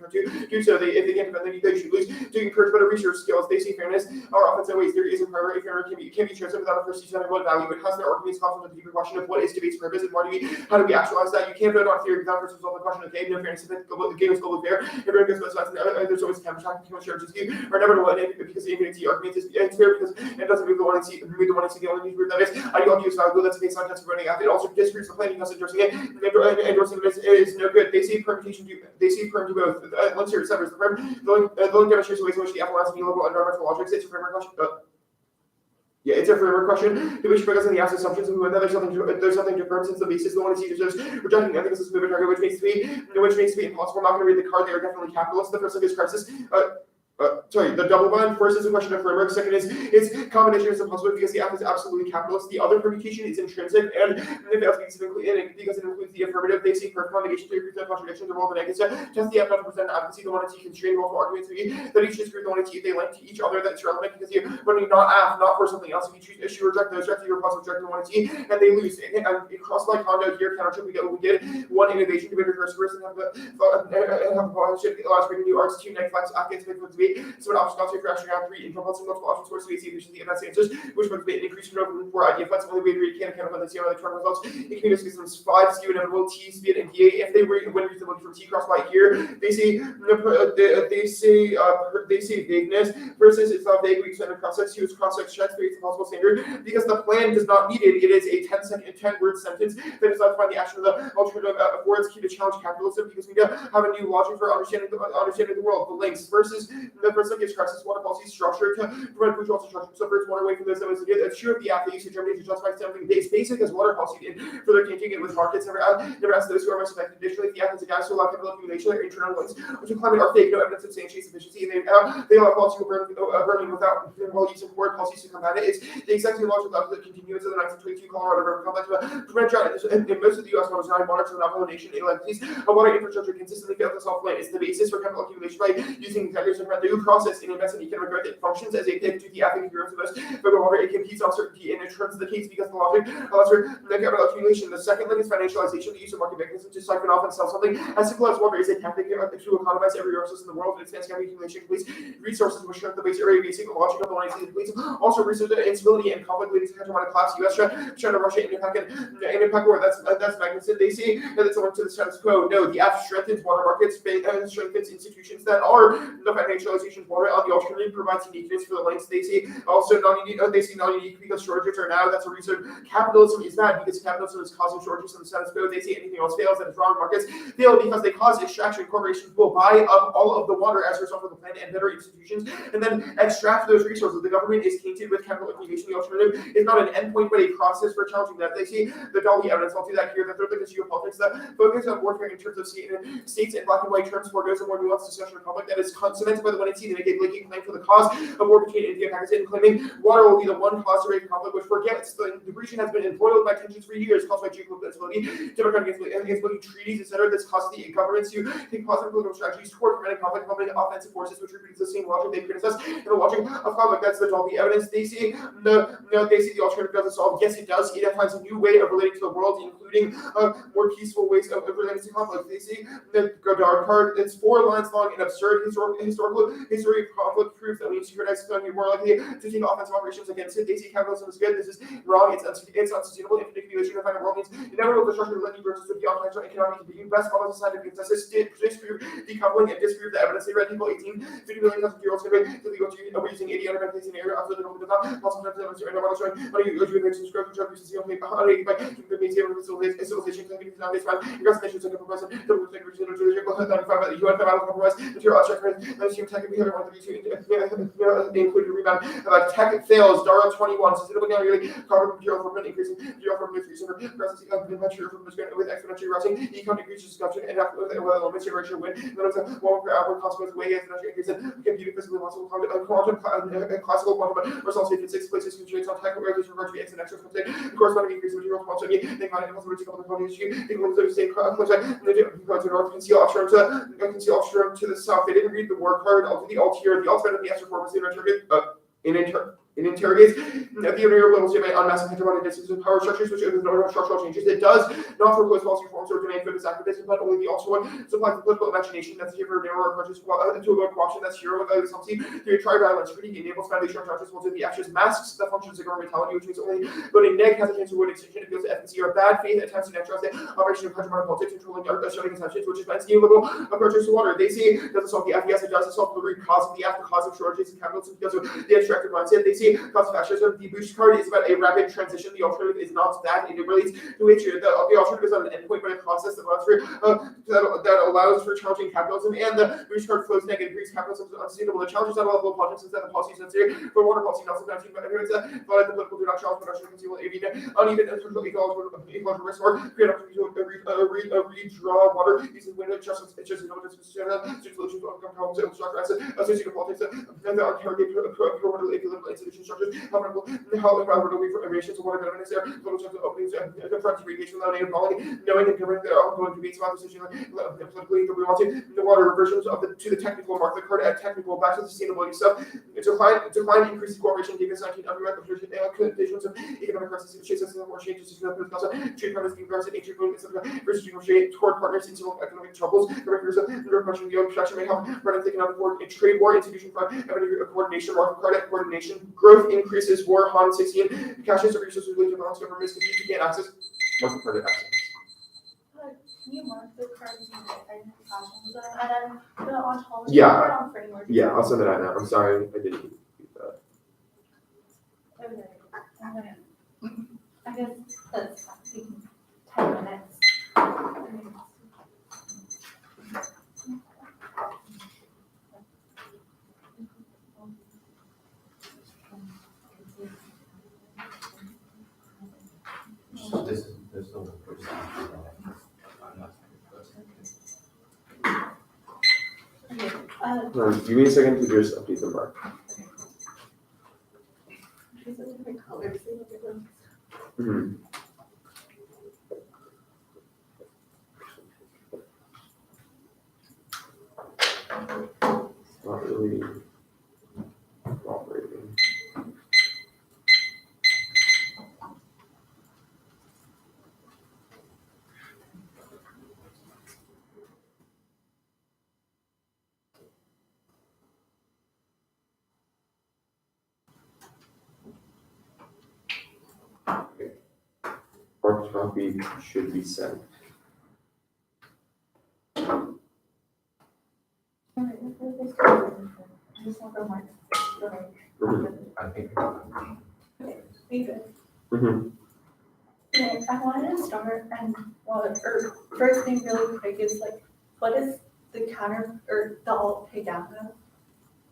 do so. If they can't defend them, they should lose. To encourage better research skills, they see fairness are offensive ways. There isn't primary fairness can be chosen without a first season what value. It has their arguments conflict with the deeper question of what is debate's purpose and how do we actualize that? You can't vote on theory without first resolve the question of no fairness. If the game is globally fair, everyone goes both sides, and there's always time attack and charges you are never to let it because the immunity argument is fair because it doesn't move the one and see the only group that is ideology is valuable. That's a baseline test of running out. It also disagrees the plan because endorsing it. Endorsing it is no good. They see permutation to both. Once you're severs the firm, the link demonstrates ways in which the apparatus of neoliberal environmental logics. It's a framework question. It's a framework question. The which focus on the absent assumptions and whether there's something to affirm since the basis the one is just rejecting ethics as a movement target, which makes it be impossible. I'm not going to read the card. They are definitely capitalists. The first of this crisis. The double bind. First is a question of framework. Second is its combination is impossible because the app is absolutely capitalist. The other permutation is intrinsic, and because it includes the affirmative, they see perfect negation to prevent contradiction. The role of the negative test the app not to present advocacy. The one to constrain multiple arguments to be that each disagree with the one to they link to each other. That's relevant because you when you not ask not for something else. If you choose issue reject those, reject your plus reject the one to and they lose. And cross like Hondo here counter we did one innovation to better first and have a partnership allows bringing new arts to next flex Afghans make with debate. So an obstacle for actually have 3 input multiple options for space efficiency and that's answers, which would be an increase in for idea flexibility way to read can account for the CR electronic results. In community systems 5 skew inevitable T speed and MBA. If they win reasonably from T cross by here, they say vagueness versus it's not vague. We extend the process use cross-section checks creates a possible standard because the plan does not need it. It is a 10-word sentence that does not define the action of the alternative for its key to challenge capitalism because we have a new logic for understanding the world. The links versus the first gives crisis water policy structure to prevent bourgeois destruction. So first water away from those that was it's true of the app they use to Germany to justify something basic as water policy did for their changing it with markets never asked those who are most affected. Additionally, the app is a gas to allow capital accumulation their internal links which in climate are fake, no evidence substantiates efficiency, and they allow policy burning without while using foreign policies to combat it. It's the exact same logic that continues in the 1922 Colorado River complex to prevent drought in most of the U.S. waters 9 monarchs of the Mamaroneck nation entities. A water infrastructure consistently failed to solve land. It's the basis for capital accumulation by using factors to prevent the new process in investment economic growth. It functions as a pivot to the ethic growth of us, but water it competes on certainty and it turns the case because the logic allows for the capital accumulation. The second link is financialization, the use of market mechanisms to siphon off and sell something. As simple as water is a tactic to economize every resource in the world. It expands capital accumulation, please resources which shrink the base area basic logic of the line please also research instability and conflict leading to hegemonic collapse. US China, Russia, and impact war. That's magnificent. They say that it's a link to the status quo. No, the app strengthens water markets, strengthens institutions that are the financial commercialization for it. The alternative provides uniqueness for the lengths they see. Also, they see non-unique because shortages are now. That's a reason capitalism is bad because capitalism is causing shortages in the status quo. They see anything else fails, that is wrong. Markets fail because they cause extraction. Corporations will buy up all of the water as a result of the plan and better institutions, and then extract those resources. The government is tainted with capital accumulation. The alternative is not an endpoint, but a process for challenging that. They see the Dolly evidence. I'll do that here. The third thing is geopolitics. That focus on warfare in terms of states in black and white terms forgoes a more nuanced discussion in public that is cemented by the one and see. They make a blanket claim for the cause of war between India and Pakistan, claiming water will be the one cause to break conflict, which forgets the region has been embroiled by tensions for years, caused by geopolitical instability, democratic instability, treaties, etc. This causes the governments to take positive political strategies toward preventing conflict, involving offensive forces, which repeats the same logic they criticize in the logic of conflict. That's the Dolby evidence. They see the alternative doesn't solve. Yes, it does. It finds a new way of relating to the world, including more peaceful ways of relating to conflict. They see the Godard card. It's 4 lines long and absurd. History of conflict proves that we need to synchronize economy more likely to take offensive operations against it. They see capitalism is good. This is wrong. It's unsustainable. Infinite accumulation of final world means inevitable destruction of lending versus the optimized economic being best models of scientific consensus disprove decoupling and disprove the evidence. They read people 50 million year olds convey to legal to using 80 under placing area after the does not also have to know showing money you go to the subscribe to traffic to on paper by the maintain facilitation techniques now this time your nations like a proposal to look like regional to the UN compromise material abstract and assume tech we have one to include a rebound tech fails Dara 21 sustainable nearly carbon material from increasing material from nutrition processing of material from with exponentially rising econ decreases discussion and after elements your ratio win then it's a 1 per hour consequence way exponential increase in computing physically possible quantum classical quantum results in 6 places constraints on tech where there's referred to be exponential the corresponding increase in material quantity they might have possible to couple the quantity issue they will the same concept they didn't go to north conceal offshore to the south they didn't read the word card I'll do the alt here the ultimate of the S reform is it interrogates the inner levels of unmasked heterotic distances of power structures, which is no structural changes. It does not propose policy reforms or demand for this activism, but only the also one supplies the political imagination that's here for narrower approaches to a question that's here without something through tried violence. Critique enables foundational charges will do the actions masks the functions of governmentality, which means only voting neg has a chance to avoid extinction. It goes to FNC or bad faith attempts to neutralize the operation of hegemonic politics, controlling showing assumptions, which is by neoliberal approaches to water. They see it doesn't solve the FES, it doesn't solve the root cause of the after cause of shortages in capitalism because of the abstracted mindset. They see cost of fascism. The boost card is about a rapid transition. The alternative is not that. It relates to which the alternative is not an endpoint, but a process that allows for challenging capitalism. And the boost card flows negative, increase capitalism is unsustainable. The challenges at a level of politics is that the policy is necessary for water policy, not sometimes but everyone's but the political do not challenge production conceal uneven and social ecological risk or create opportunity to redraw water using wind adjustments. It's just solutions to overcome problems and structure associated politics that are targeted political institution structures. How environmental emissions of water government is there, total chance of openings and confronting radiation without any quality, knowing and governing their ongoing debates about the decision politically we want the water reversions of to the technical mark, the card at technical back to sustainability stuff. Decline increasing cooperation given 19 conditions of economic crisis, chases and more changes to the trade partners being versus nature going versus toward partners in civil economic troubles. The records of the repression of the obstruction may help running economic war, a trade war, institution for coordination, market credit coordination, growth increases, war, Han 16, caches of resources related to balance governments, if you can't access market credit access. Can you mark the cards in the and then the ontology framework? Yeah, I'll send it out now. I'm sorry I didn't do that. Okay. I guess that's 10 minutes. This is the first time. Okay. Give me a second to just update the mark. These are different colors. They look at them. Mm-hmm. It's not really operating. Marked copy should be sent. just want to remark. I think. Be good. Mhm. Okay, I wanted to start and first thing really quick is like, what is the counter or the alt pay down though?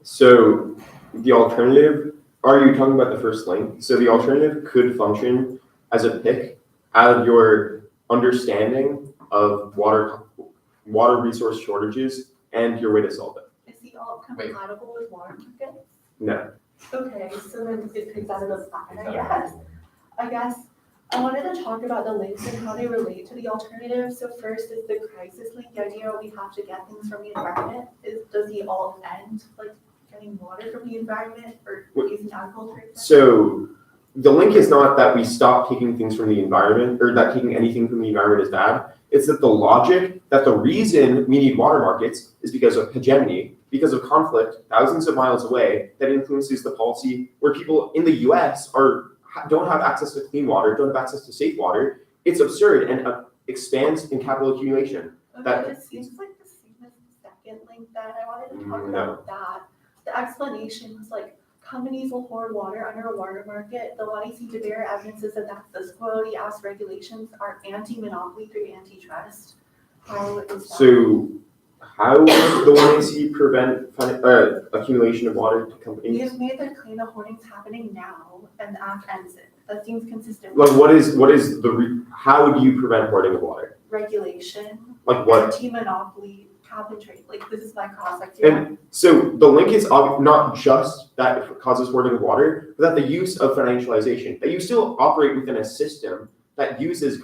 So the alternative, are you talking about the first link? So the alternative could function as a pick out of your understanding of water resource shortages and your way to solve it. Is the alt compatible with water markets? No. Okay, so then it picks out of the side, I guess. I wanted to talk about the links and how they relate to the alternative. So first is the crisis link, the idea we have to get things from the environment. Does the alt end like getting water from the environment or using agriculture? So the link is not that we stop taking things from the environment or that taking anything from the environment is bad. It's that the logic that the reason we need water markets is because of hegemony, because of conflict thousands of miles away that influences the policy where people in the US don't have access to clean water, don't have access to safe water. It's absurd and expands in capital accumulation. Okay, it seems like the same as the second link that I wanted to talk about that. The explanation was like companies will hoard water under a water market. The one I see to bear evidence is that the quality as regulations are anti-monopoly through antitrust. How is that? So how does the 1AC prevent accumulation of water to companies? We have made the claim that hoarding's happening now, and the act ends it. That seems consistent. Like how do you prevent hoarding of water? Regulation. Like what? Anti-monopoly, cap and trade. Like this is my cross-sector. And so the link is not just that it causes hoarding of water, but that the use of financialization, that you still operate within a system that uses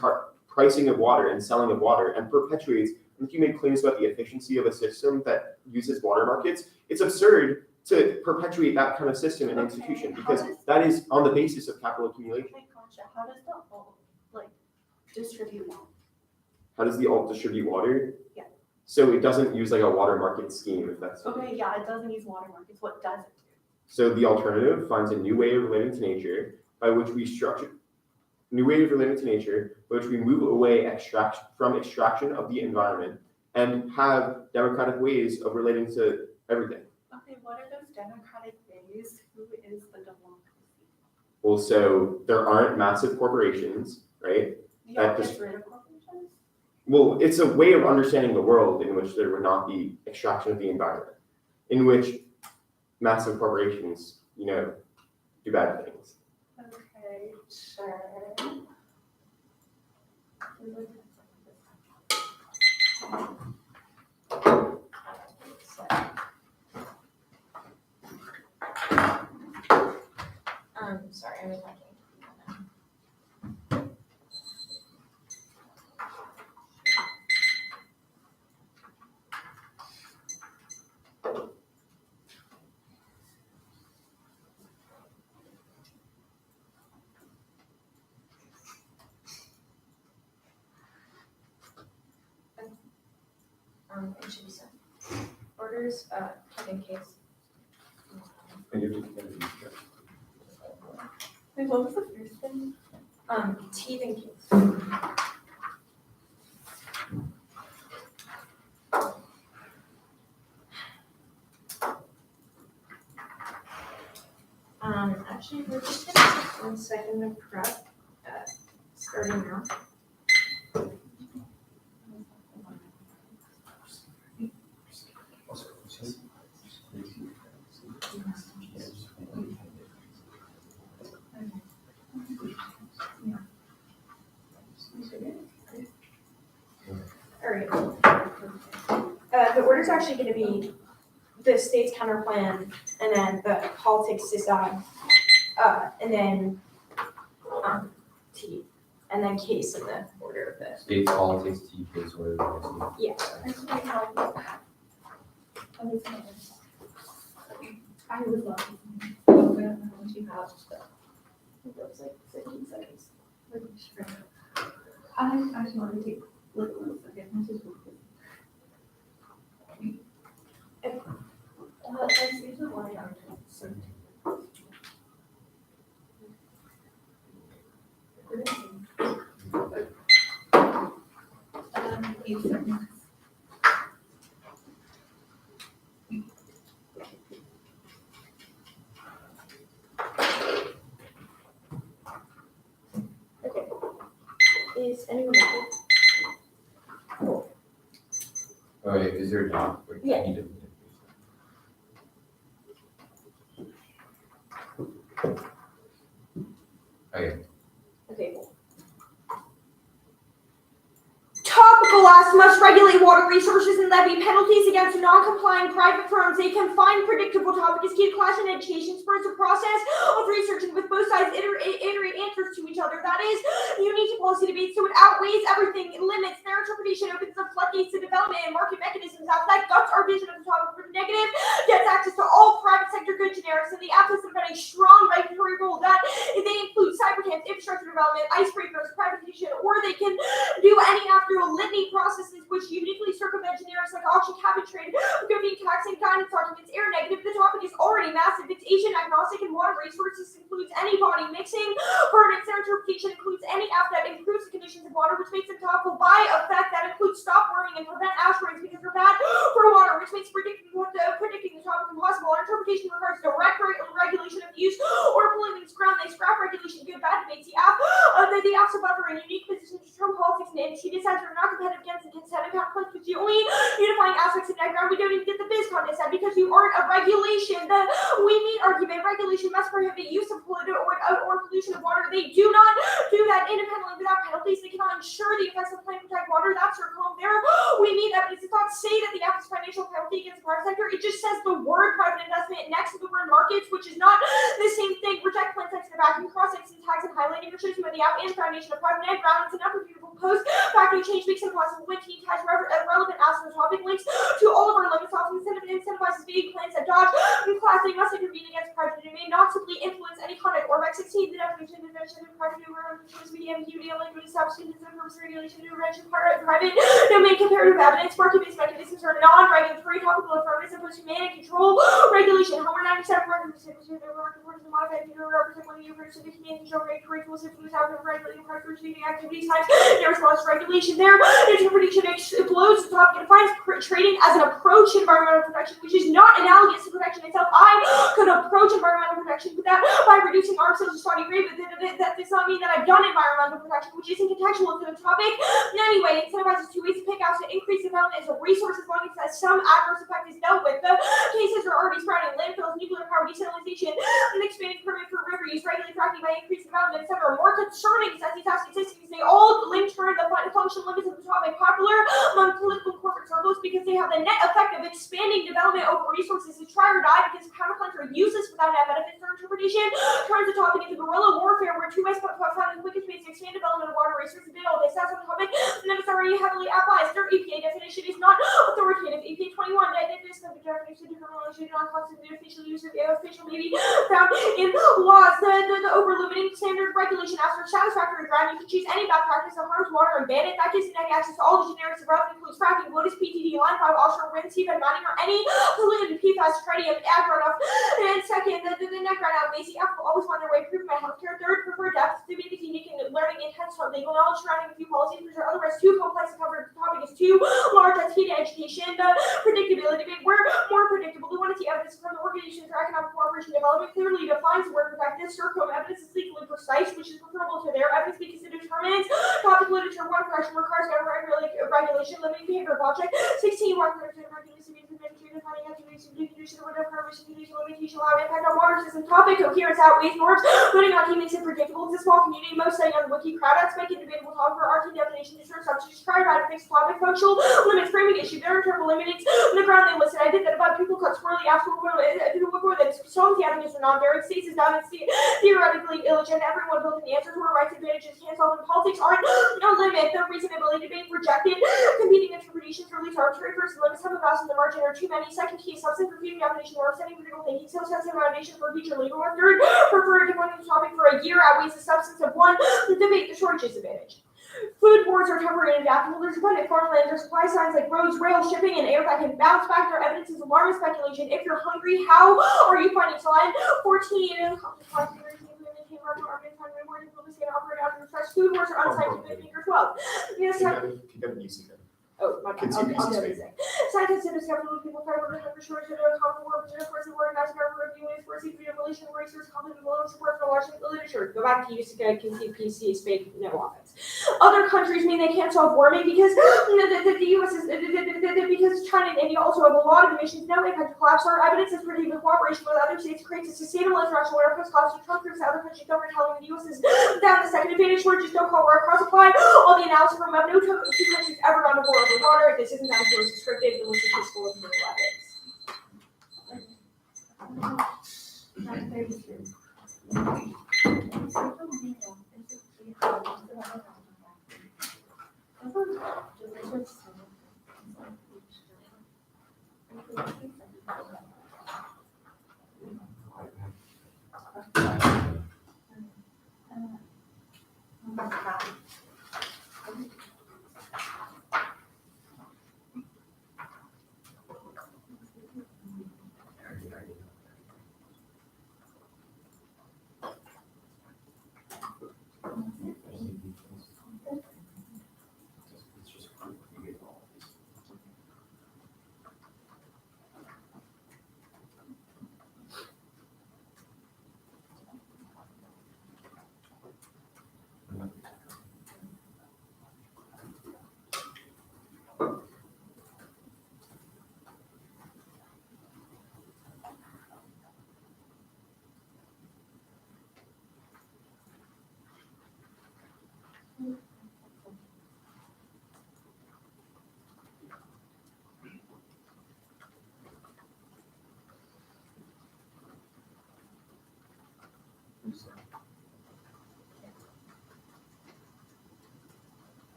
pricing of water and selling of water and perpetuates. If you make claims about the efficiency of a system that uses water markets, it's absurd to perpetuate that kind of system and institution because that is on the basis of capital accumulation. Okay, gotcha. How does the alt distribute water? How does the alt distribute water? Yeah. So it doesn't use like a water market scheme, if that's okay. Yeah, it doesn't use water markets. What does it do? So the alternative finds a new way of relating to nature by which we move away from extraction of the environment and have democratic ways of relating to everything. Okay, what are those democratic ways? Who is the democracy? Well, so there aren't massive corporations, right? Yeah, get rid of corporations? Well, it's a way of understanding the world in which there would not be extraction of the environment, in which massive corporations, do bad things. Okay, sure. Sorry, I was talking. It should be sent. Orders, in case. Wait, what was the first thing? Teeth in case. Actually, we're just gonna take 1 second to prep, starting now. Alright. The order's actually gonna be the state's counter plan, and then the politics system, and then, T, and then case in the order of the, States, politics, T, case, order. yeah. I would love to. Once you have stuff. That was like 15 seconds. I actually want to take a little second. This is I see the one on Does anyone know? Oh, wait, is there a job? Wait, I Yeah. need to- Okay. Okay, cool. Topical asks must regulate water resources and levy penalties against non-compliant private firms. A confined, predictable topic is key to class and education, spurs the process of researching with both sides iterate answers to each other. That is unique to policy debates, so it outweighs everything. It limits their interpretation, opens the floodgates to development and market mechanisms. After that guts our vision of the topic for negative, gets access to all private sector good generics in the absence of any strong regulatory rule. That they include cyber camps, infrastructure development, icebreakers, privatization, or they can do any after a litany processes which uniquely circumvent generics like auction, cabinet trade, governing tax and guidance arguments. Air negative, the topic is already massive. It's Asian agnostic and water resources includes any body mixing. Verdicts, their interpretation includes any app that improves the conditions of water, which makes it topical by effect. That includes stop warming and prevent ash rains because they're bad for water, which makes predicting the topic impossible. Our interpretation requires direct regulation of use or pollutants ground. They scrap regulation, good, bad debates. The apps above are in unique position to determine politics and she decides are not competitive against the consent and conflict with the only unifying aspects of diagram. We don't even get the biz content set because you aren't a regulation. The we meet argument regulation must prohibit use of pollutant or pollution of water. They do not do that independently without penalties. They cannot ensure the effects of plan to protect water. That's their home there. We meet evidence. It does not say that the app is financial penalty against the private sector. It just says the word private investment next to the word markets, which is not the same thing. Reject plain text in the vacuum, cross-section tags and highlighting or choosing the app and foundation of private net ground. It's an unrefutable post. Factory change makes it possible when team ties relevant asks and topic links to all of our limits. Often incentivizes vague plans that dodge and class. They must intervene against private domain, not simply influence any conduct or Rec 16. The definition of invention of private domain choice media ambiguity and language establishment and purpose regulation intervention private domain comparative evidence market-based mechanisms are non-regulatory topical affirmatives opposed to man and control regulation. However, 97% of market modified to represent when you refer to the community control regulatory tools influence how to regulate price receiving activities times in response to regulation. Their interpretation explodes the topic and defines trading as an approach to environmental protection, which is not analogous to protection itself. I could approach environmental protection with that by reducing arms to Saudi Arabia. That does not mean that I've done environmental protection, which isn't contextual to the topic. Anyway, it incentivizes two ways to pick out to increase development as a resource as long as some adverse effect is dealt with. The cases are already sprouting. Landfills, nuclear power desalinization, and expanding permit for river use, regulate fracking by increased development, etc. More concerning as these statistics, they all link toward the function limits of the topic popular among political corporate circles because they have the net effect of expanding development over resources to try or die because counterplans are useless without net benefits. Their interpretation turns the topic into guerrilla warfare where two ways found the quickest ways to expand development of water resources. They all stats on the topic and then it's already heavily applies. Their EPA definition is not authoritative. EPA 21 definition of the definition of terminology non-constituted official use of official maybe found in laws. The over-limiting standard regulation after satisfactory ground. You can choose any bad practice that harms water and ban it. That gives you access to all the generics of relevant includes fracking, lotus, PTD, line 5, offshore wind, seabed mining, or any polluted PFAS, tritium, ag runoff. And second, the neck runout. Basic app will always find their way improving my healthcare. Third, prefer depth to make it unique and learning intense from legal knowledge surrounding a few policies, which are otherwise too complex to cover. The topic is too large as key to education. The predictability, we're more predictable. We want to see evidence from the Organization for Economic Cooperation and Development clearly defines the word protective. Circum evidence is legally precise, which is preferable to their evidence because it determines topic literature. One correction requires government regulation, limiting behavior object. 16, one correction regulation means defining activation, condition, whatever permission, condition, limitation, allow impact on water system. Topic coherence outweighs norms. Putting on key makes it predictable. It's a small community. Most studying on the wiki crowd outs make it debatable topic for RT definition. Discern substitutes. Try to fix topic functional limits. Framing issue. Their interval eliminates the ground they listed. I did that about people cut swirly after stones. The evidence are not varied. States is down and theoretically illegitimate. Everyone built in the answers were rights advantages can't solve in politics aren't no limit. The reasonability debate rejected. Competing interpretations release arbitrary. First, limits have a vast in the margin or too many. Second, key substance refuting definition or setting critical thinking. So sets a foundation for future legal work. Third, prefer defining the topic for a year outweighs the substance of one. The debate, the shortages advantage. Food wars are temporary and adaptable. There's abundant farmland or supply signs like roads, rail, shipping, and air that can bounce back. Their evidence is alarmist speculation. If you're hungry, how are you finding time? 14. Food wars are unscientific. Figure 12. Yes, Keep it easy then. Oh, my bad. Continue I'll do using this thing. scientists have discovered that people fight over hunger shortage and a common war, but of course, the word mass government review is for freedom, relation, research, conflict, and support for large literature. Go back to PC, spade, no offense. Other countries mean they can't solve war, maybe because the U.S. is because China and India also have a lot of emissions. No impact to collapse. Our evidence is pretty good cooperation with other states creates a sustainable international order post cost to Trump proves other countries don't telling the U.S. is down the second advantage shortages don't call war across supply. All the analysis from no two countries ever gone to war over water. This isn't that important. It's scripted. The list is peaceful and real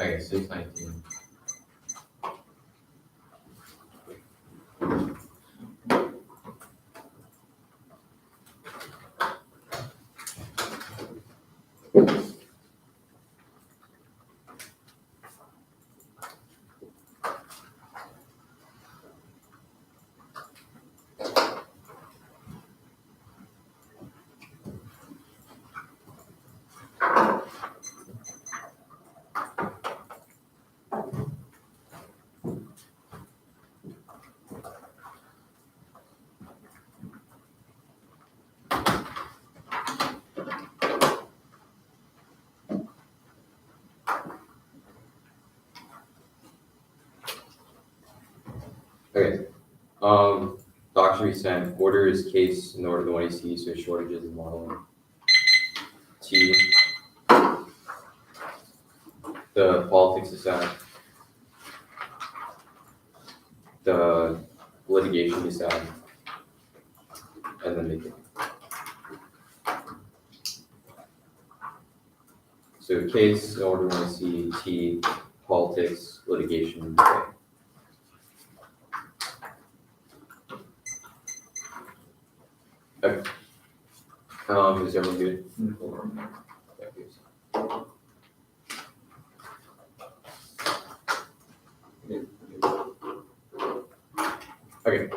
Okay, 619. Okay. Document sent. Order is case in order the one you see, so shortages and modeling. T. The politics aside. The litigation aside. And then make it. So case, order 1C, T, politics, litigation, J. Okay. Is everyone good? Thank you. Okay.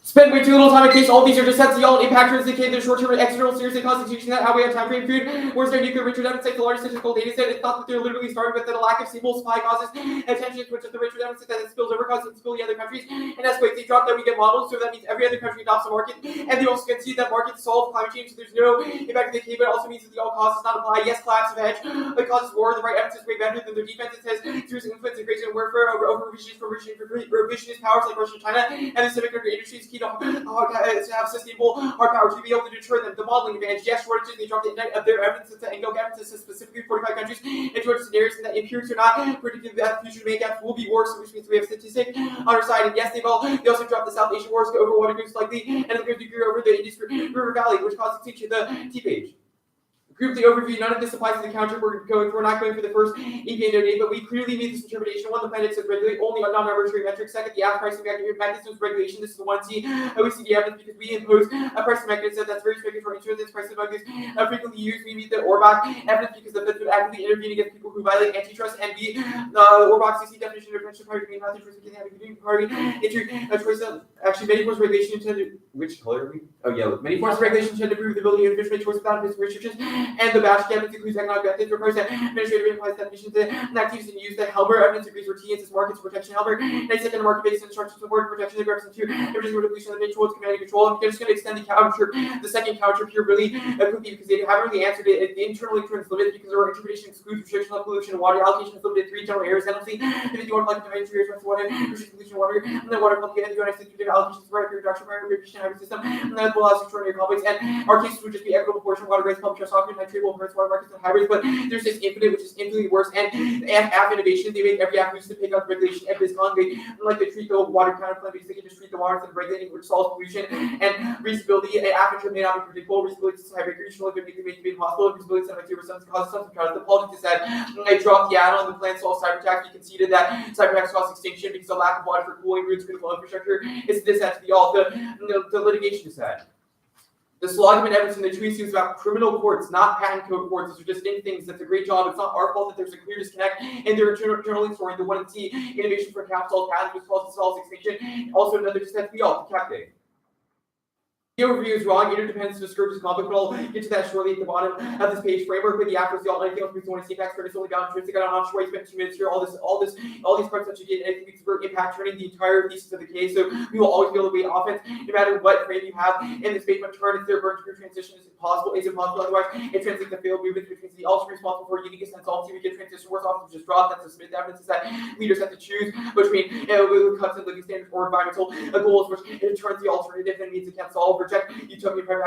Spend way too little time in case all these are just sets y'all impact trends indicate their short-term and external seriously constitution that how we have time frame food. Where's their nuclear rich redundant site, the largest statistical data set? It's thought that they're literally started with that a lack of stable supply causes attention which is the rich redundant that it spills over causes instability in other countries and escalates. They drop that we get models, so that means every other country adopts a market, and they also concede that markets solve climate change, so there's no impact to the case, but it also means that the all causes not apply. Yes, collapse of hedge, but causes war. The right evidence is way better than their defense. It says through influence and creation of warfare over revisionist powers like Russia and China, and the civic industry is key to have sustainable hard power to be able to deter them. The modeling advantage, yes, shortages, they drop the index of their evidence and go evidence to specifically 45 countries into scenarios and that empirics are not predicting that future demand gaps will be worse, which means we have statistic on our side. And yes, they also dropped the South Asian wars to over water groups likely, and the degree over the Indus River Valley, which caused extinction. The T page. Group the overview, none of this applies to the counter. We're not going for the first EPA date, but we clearly meet this interpretation. One, the planet says regulate only on non-arbitrary metrics. Second, the app pricing mechanisms regulation. This is the 1C OECD evidence because we impose a pricing mechanism that's very strict for insurance pricing mechanisms frequently used. We meet the Orbach evidence because the Fed would actively intervene against people who violate antitrust, and B, Orbach CC definition of intervention party being not the choice we can have a party choice of actually many forms of regulation intended. Which color are we? Oh, yellow. Many forms of regulation tend to improve the ability of individual choice without restrictions. And the batch evidence includes economic methods, requires that administrative implies definitions and activities and use the Helmer evidence agrees for T and says markets protection Helmer. Next, second, market-based instructions support protection that represents two images of evolution of the control, command and control. And they're just going to extend the counter, the second counter here really quickly because they haven't really answered it. The internal terms limited because our interpretation excludes restriction of pollution and water allocation is limited to 3 general areas. Penalty, if you want like dimension areas, water, restriction pollution, water, and then water public and the United States allocations for reduction, restriction every system, and that will allow extraordinary complex. And our cases would just be equitable portion, water rates, public trust, often nitratable, water markets, and hybrids. But there's this infinite, which is infinitely worse. And app innovation, they make every app use to pick up regulation and this on. They like they treat the water counterplan because they can just treat the water instead of regulating, which solves pollution and reusability. And app interest may not be predictable. Reusability is high recreational, but make it be impossible. Reusability is 72% causes some trials. The politics is that they dropped the add-on, the plan solves cyber attacks. You conceded that cyber attacks cause extinction because of lack of water for cooling roots, critical infrastructure. It's this has to be all. The litigation is that. The Slogman evidence in the treaty is about criminal courts, not patent code courts. Those are distinct things. That's a great job. It's not our fault that there's a clear disconnect in their journaling story. The 1C innovation for capital patents, which causes solves extinction. Also another just has to be all cap day. The overview is wrong. Interdependence describes conflict, but I'll get to that shortly at the bottom of this page. Framework with the after the all anything else we want to see impacts for only down intrinsic. I don't know how I spent 2 minutes here. All these parts that you get anything we convert impact turning the entire thesis of the case. So we will always be able to weigh offense no matter what frame you have in this statement. Turn if their burn to transition is impossible. Otherwise, it translates the failed movement between the ultimate responsible for uniqueness and solvency. We get transition worse often just drop. That's the Smith evidence is that leaders have to choose between cuts and living standards or environmental goals, which it turns the alternative and means it can't solve. Reject utopia, private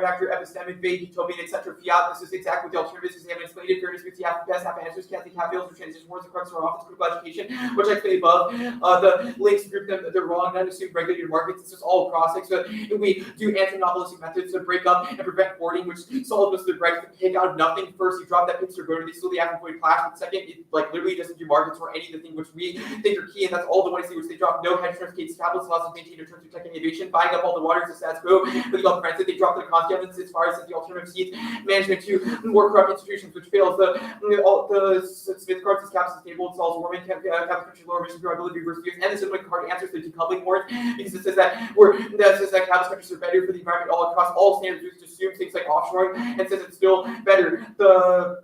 actor, epistemic, vague, utopia, etc. Fiat. This is exactly what the alternative is. They haven't explained it. Fairness, because you have the best half answers. Can't think half fails or transition words. The crux of our office critical education, which I say above. The links group them, they're wrong. Not assume regulated markets. It's just all process. So if we do anti-monopolistic methods to break up and prevent hoarding, which solves us the right to pick out of nothing. First, you drop that picture, go to these, so the avoid clash. But second, it like literally doesn't do markets or any of the things which we think are key, and that's all the ones which they drop. No hedge funds, cases, capitalists, lots of maintain in terms of tech innovation, buying up all the waters, the status quo. But the alternative, they drop the confiance as far as the alternative seats management to more corrupt institutions, which fails. The Smith cards is caps stable, it solves warming, caps country lower emissions, durability, reverse views, and the simple card answers the decoupling warrant because it says that caps countries are better for the environment all across all standards, which assumes things like offshoring and says it's still better. The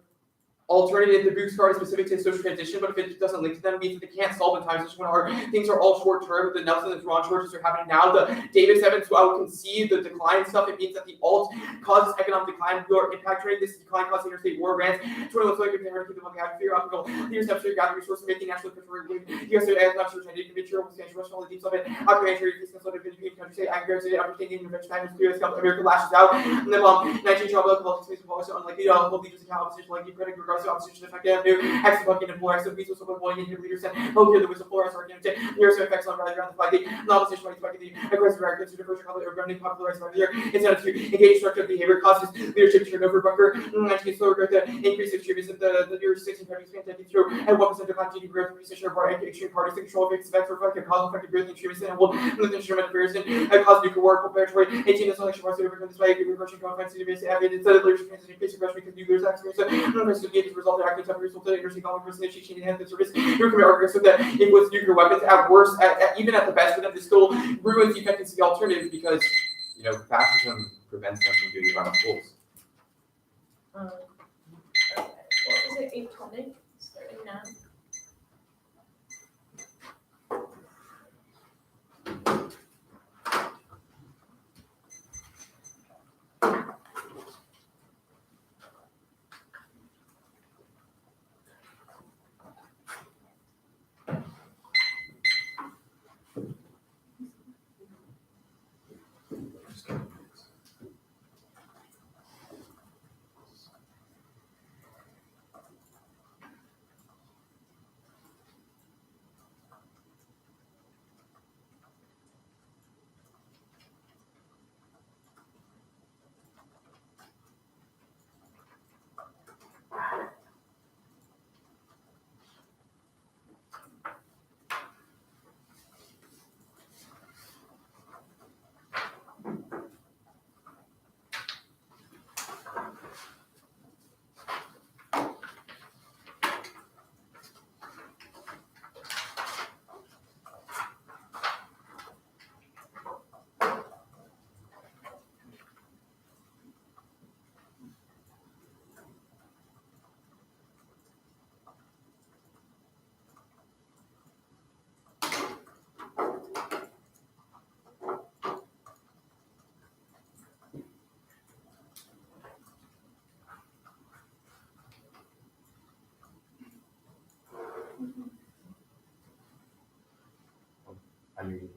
alternative, the Books card is specific to social transition, but if it doesn't link to them, it means that they can't solve in times when our things are all short term. The Nelson and Ron shortages are happening now. The Davis evidence, I would concede the decline stuff. It means that the alt causes economic decline. We are impact turning this decline causes interstate war grants. It's one of those like if they hard to keep them on the atmosphere. Optical leaders have to gather resources, making national preferred. US economic search and conventional substantial Russian all the deep of it. Documentary peace consultative European countries say aggravated understanding intervention time is clear as America lashes out. And then 19 trouble politics policy unlikely to hold leaders account opposition like credit regards the opposition effect of new X bucket and polar X of peaceful support into leaders and help hear the whistleblower argument. There are some effects on rather around the flag. The opposition might expect the aggressive reactions to diversion of the running popularized by the year. Instead of to engage structured behavior causes leadership to turn over bunker, to slower growth, increase extremism, the year 16 countries can through, and 1% of continued growth, position of our extreme parties, the control of effects reflected cause effective growth, extremism, and will the instrument of comparison, cause nuclear war, preparatory, 18 is election wants to overcome this by reversion conference to base added instead of leadership transition case of because nuclear acts as result of acting temporary result of interstate common person initiation and the service who can argue so that it was nuclear weapons at worst even at the best for them to still ruins the effectiveness of the alternative because fascism prevents them from doing environmental goals. What is it, 8:20? Starting now. I mean,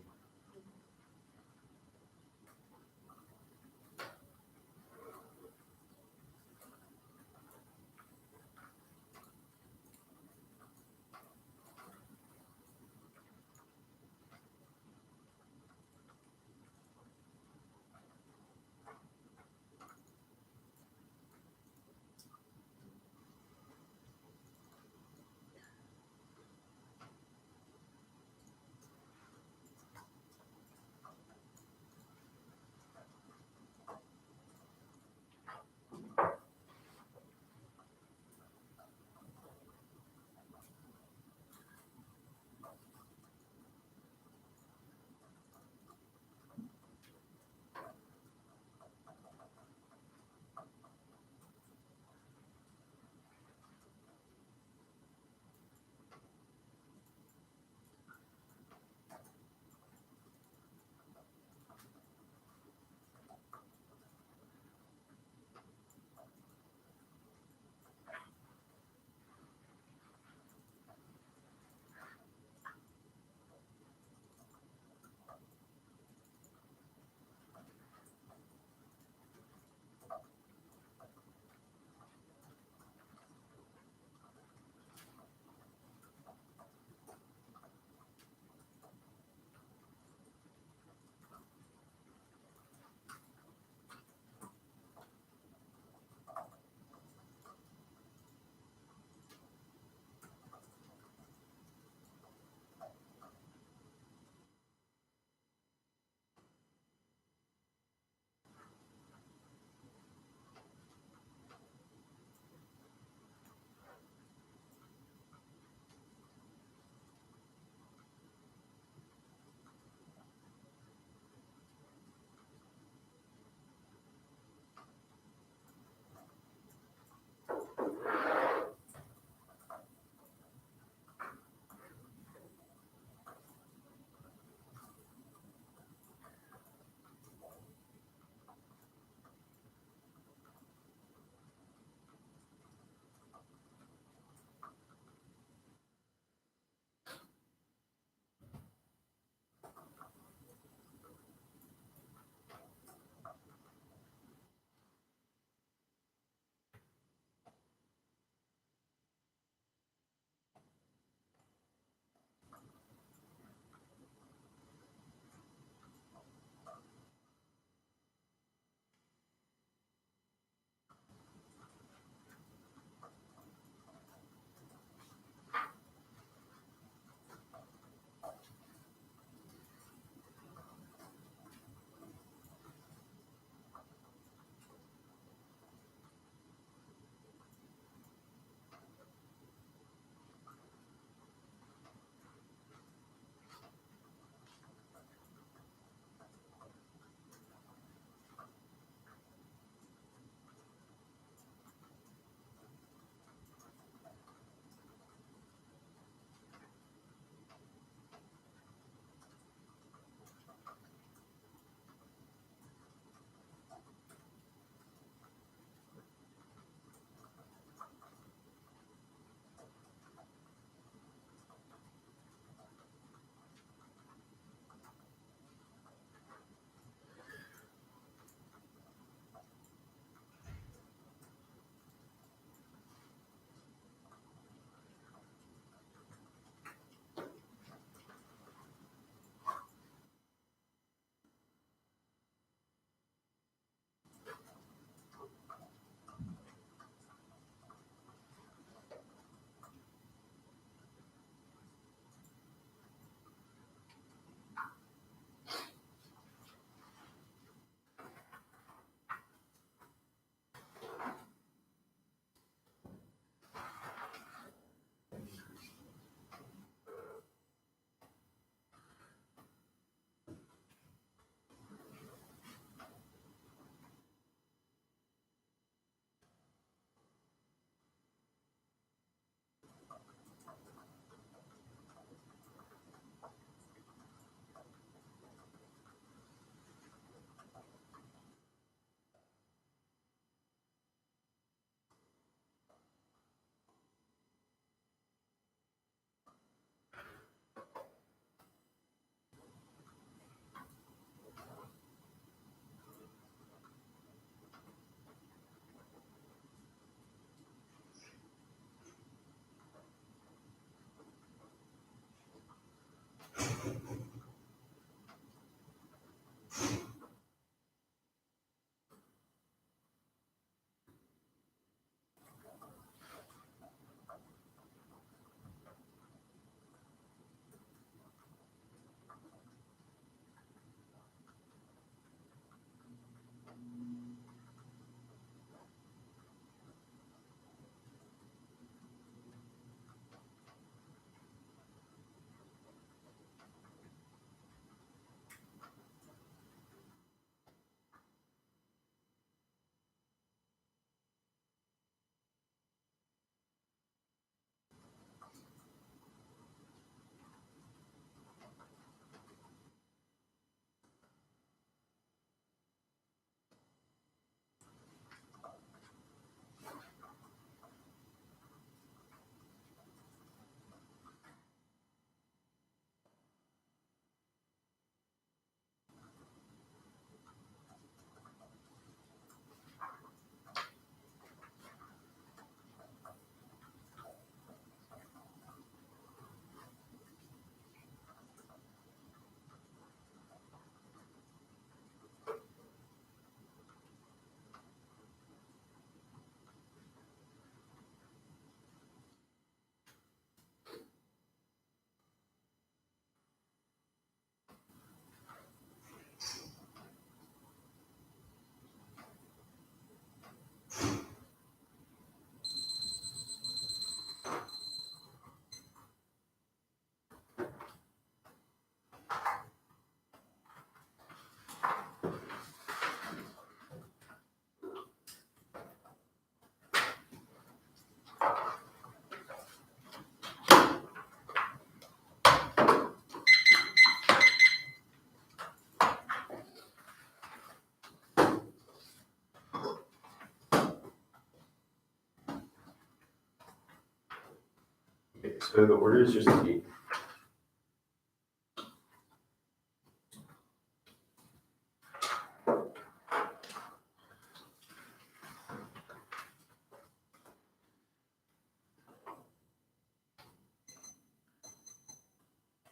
So the order is just T.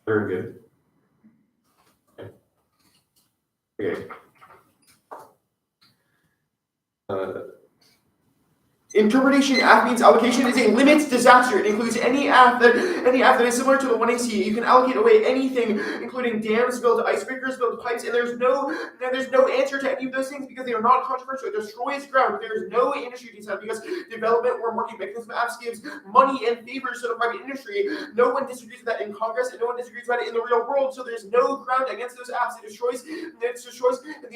Very good. Okay. Interpretation AF means allocation is a limit disaster. It includes any AF that is similar to the 1AC. You can allocate away anything, including dams built, icebreakers built, pipes, and there's no answer to any of those things because they are not controversial. It destroys ground. There's no industry decide because development or market mechanism AFs gives money and favors to the private industry. No one disagrees with that in Congress, and no one disagrees with it in the real world. So there's no ground against those AFs. It destroys the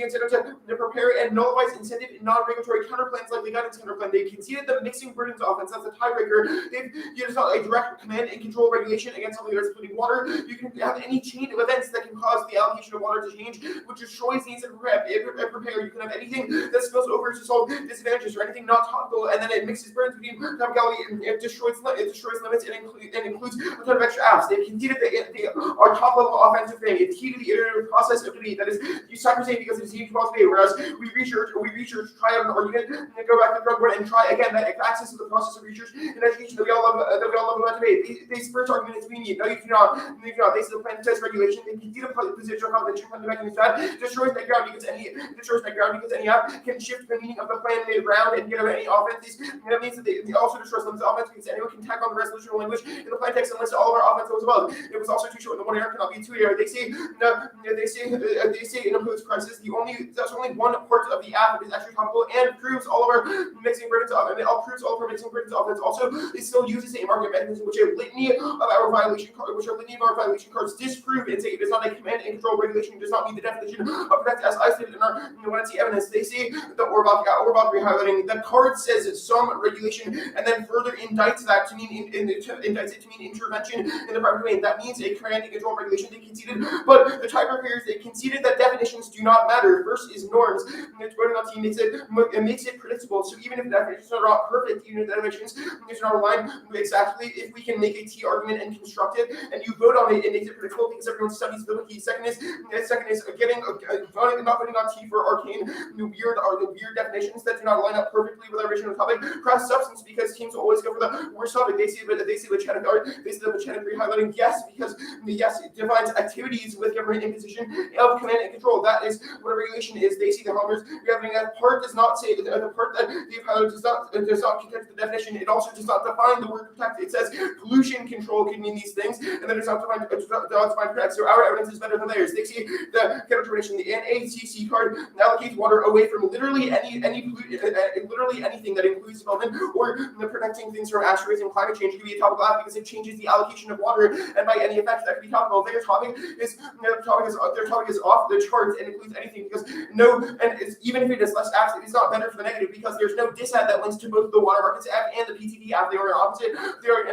incentive to prepare and nullifies incentive in non-regulatory counterplans like the guidance counterplan. They conceded the mixing burdens offense. That's a tiebreaker. It's not a direct command and control regulation against something that's polluting water. You can have any chain of events that can cause the allocation of water to change, which destroys the incentive to prepare. You can have anything that spills over to solve disadvantages or anything not topical, and then it mixes burdens between topicality and it destroys limits and includes a ton of extra apps. They conceded our top level offensive thing. It's key to the iterative process of debate. That is, you start saying because it's easy to debate, whereas we research, try out an argument, and then go back to the drug board and try again. That access to the process of research and education that we all love about debate. They spur argument is we need. No, you do not. They say the plan test regulation. They concede a position convention from the mechanism that destroys that ground because any app can shift the meaning of the plan made around and get out any offenses. And that means that they also destroys limits of offense because anyone can tack on the resolutional language in the plan text and list all of our offense that was above. It was also too short. The one error cannot be two error. They say it includes crisis. That's only one part of the app that is actually topical and proves all of our mixing burdens of and it all proves all of our mixing burdens offense. Also, it still uses a market mechanism which a litany of our violation cards disprove and say it is not a command and control regulation. It does not meet the definition of protect as I stated in our when I see evidence. They say the Orbach rehighlighting the card says some regulation and then further indicts that to mean intervention in the private domain. That means a command and control regulation. They conceded, but the tiebreaker here is they conceded that definitions do not matter. First is norms. And it makes it predictable. So even if definitions are not perfect, even if definitions are not aligned exactly, if we can make a T argument and construct it, and you vote on it, it makes it predictable because everyone studies the wiki. Second is getting not voting on T for arcane, weird definitions that do not line up perfectly with our original topic. Cross substance because teams always go for the worst topic. They say the Mechanic rehighlighting yes because it defines activities with government imposition of command and control. That is what a regulation is. They see the Helmers rehighlighting that part does not say the part that the highlight does not contain the definition. It also does not define the word protect. It says pollution control can mean these things, and then it's not defined protect. So our evidence is better than theirs. They see the countertermination. The NACC card allocates water away from literally literally anything that includes development or protecting things from asteroids and climate change. It can be a topical app because it changes the allocation of water, and by any effect that can be topical. Their topic is off the charts and includes anything because even if it is less apps, it is not better for the negative because there's no dis-app that links to both the water markets app and the PTV app. They are in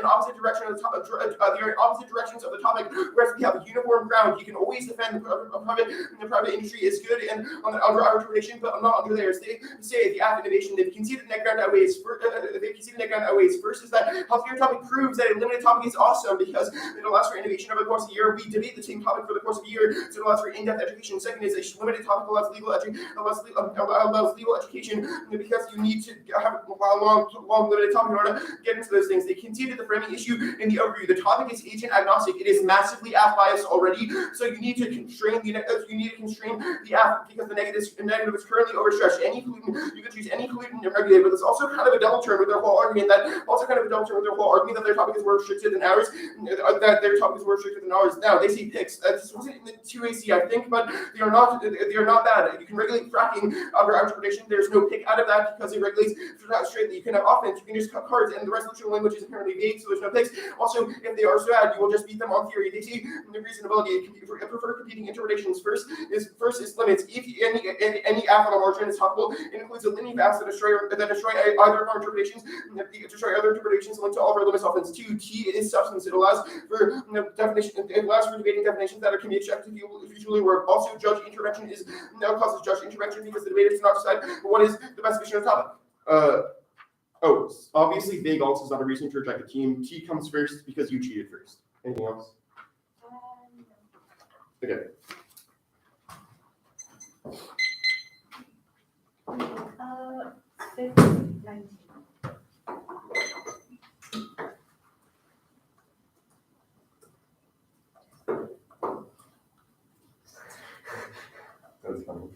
opposite direction of the topic. They are in opposite directions of the topic. Whereas we have a uniform ground, you can always defend the private industry is good and under our interpretation, but not under theirs. They say the app innovation. They've conceded net ground outweighs. First is that healthcare topic proves that a limited topic is awesome because it allows for innovation over the course of a year. We debate the same topic for the course of a year, so it allows for in-depth education. Second is a limited topic allows legal education because you need to have a long limited topic in order to get into those things. They conceded the framing issue in the overview. The topic is agent agnostic. It is massively app biased already, so you need to constrain the app because the negative is currently overstretched. You could choose any pollutant and regulate, but it's also kind of a double turn with their whole argument that their topic is more restricted than ours. Now they see picks. This wasn't in the 2AC, I think, but they are not bad. You can regulate fracking under our interpretation. There's no pick out of that because it regulates straightly. You can have offense. You can just cut cards, and the resolution language is inherently vague, so there's no picks. Also, if they are so bad, you will just beat them on theory. They see the reasonability. Prefer competing interpretations. First is limits. If any app on a margin is topical, it includes a linear apps that destroy either of our interpretations. Destroy other interpretations linked to all of our limits offense. 2, T is substance. It allows for definition. It allows for debating definitions that can be objective usually work. Also, judge intervention now causes judge intervention because the debaters do not decide what is the best vision of the topic. Oh, obviously vague alts is not a reason to reject the team. T comes first because you cheated first. Anything else? Okay. Uh, 619. That's funny.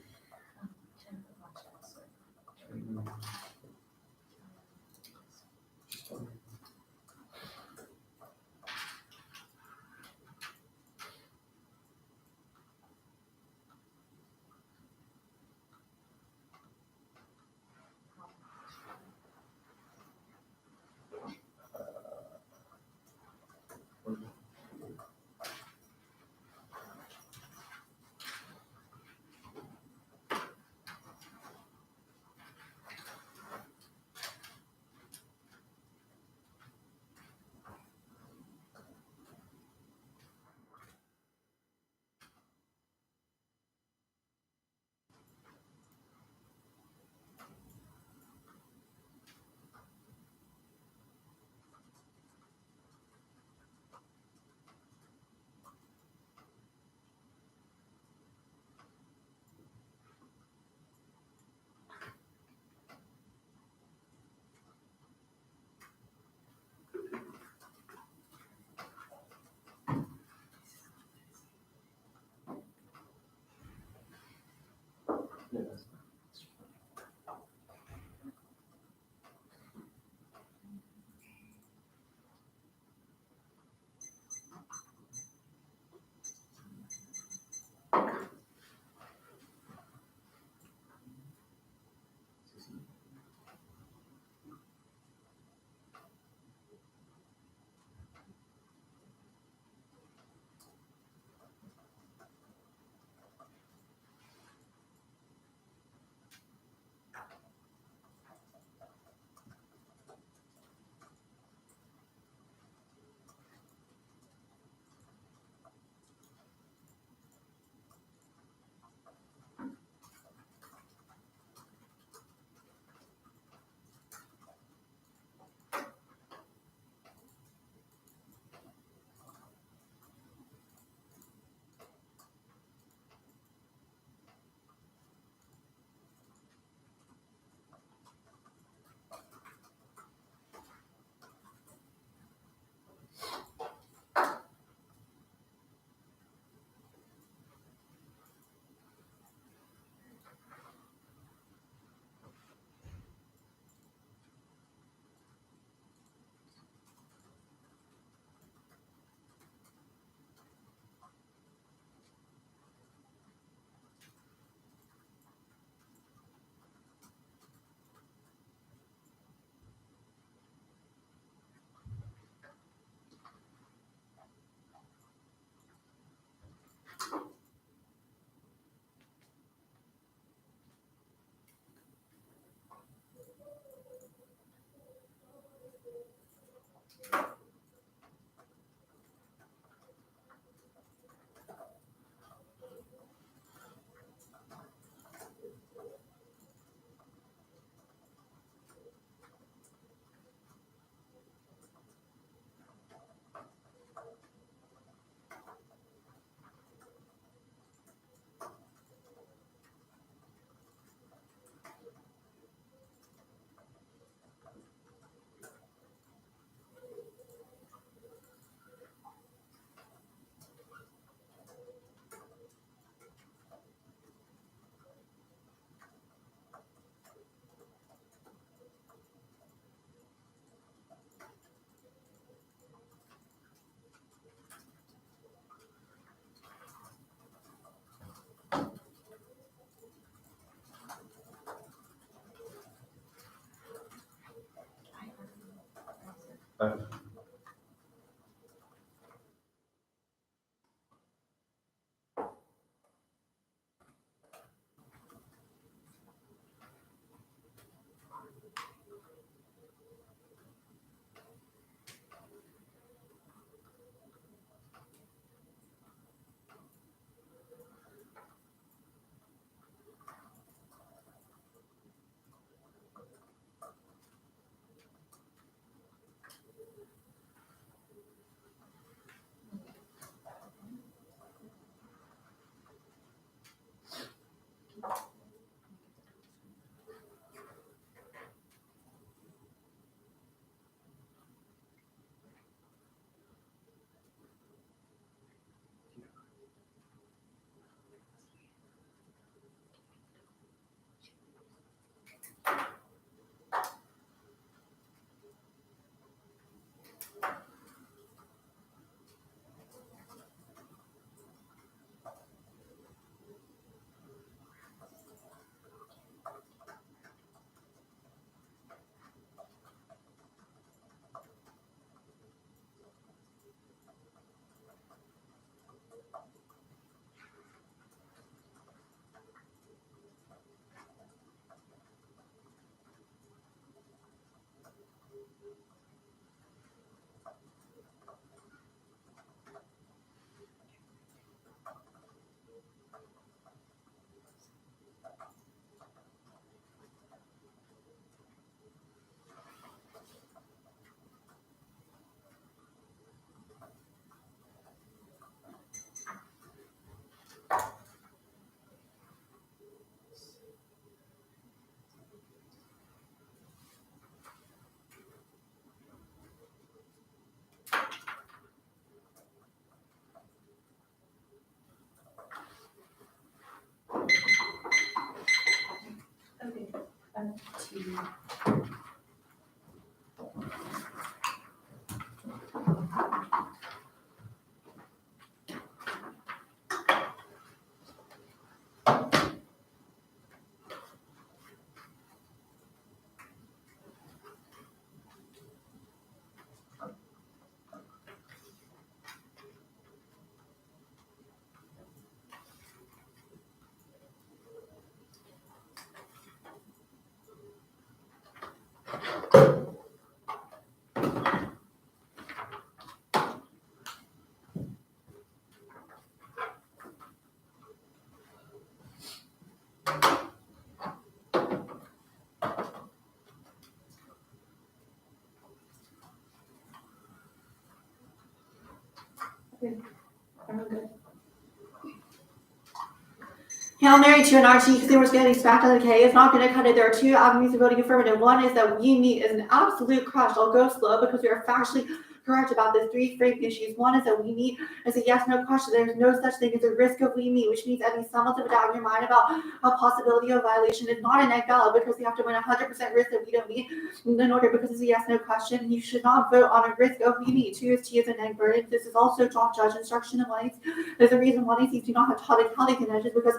Hail Mary to an Archie because they were getting smacked on the K. It's not going to cut it. There are two avenues of voting affirmative. One is that we meet is an absolute crush. I'll go slow because we are factually correct about the three frame issues. One is that we meet as a yes/no question. There's no such thing as a risk of we meet, which means at least some of the doubt in your mind about a possibility of violation is not an egg ballot because we have to win 100% risk that we don't meet in order because it's a yes/no question. You should not vote on a risk of we meet. Two is T as an egg burden. This is also drop judge instruction and one. There's a reason one do not have topicality conventions because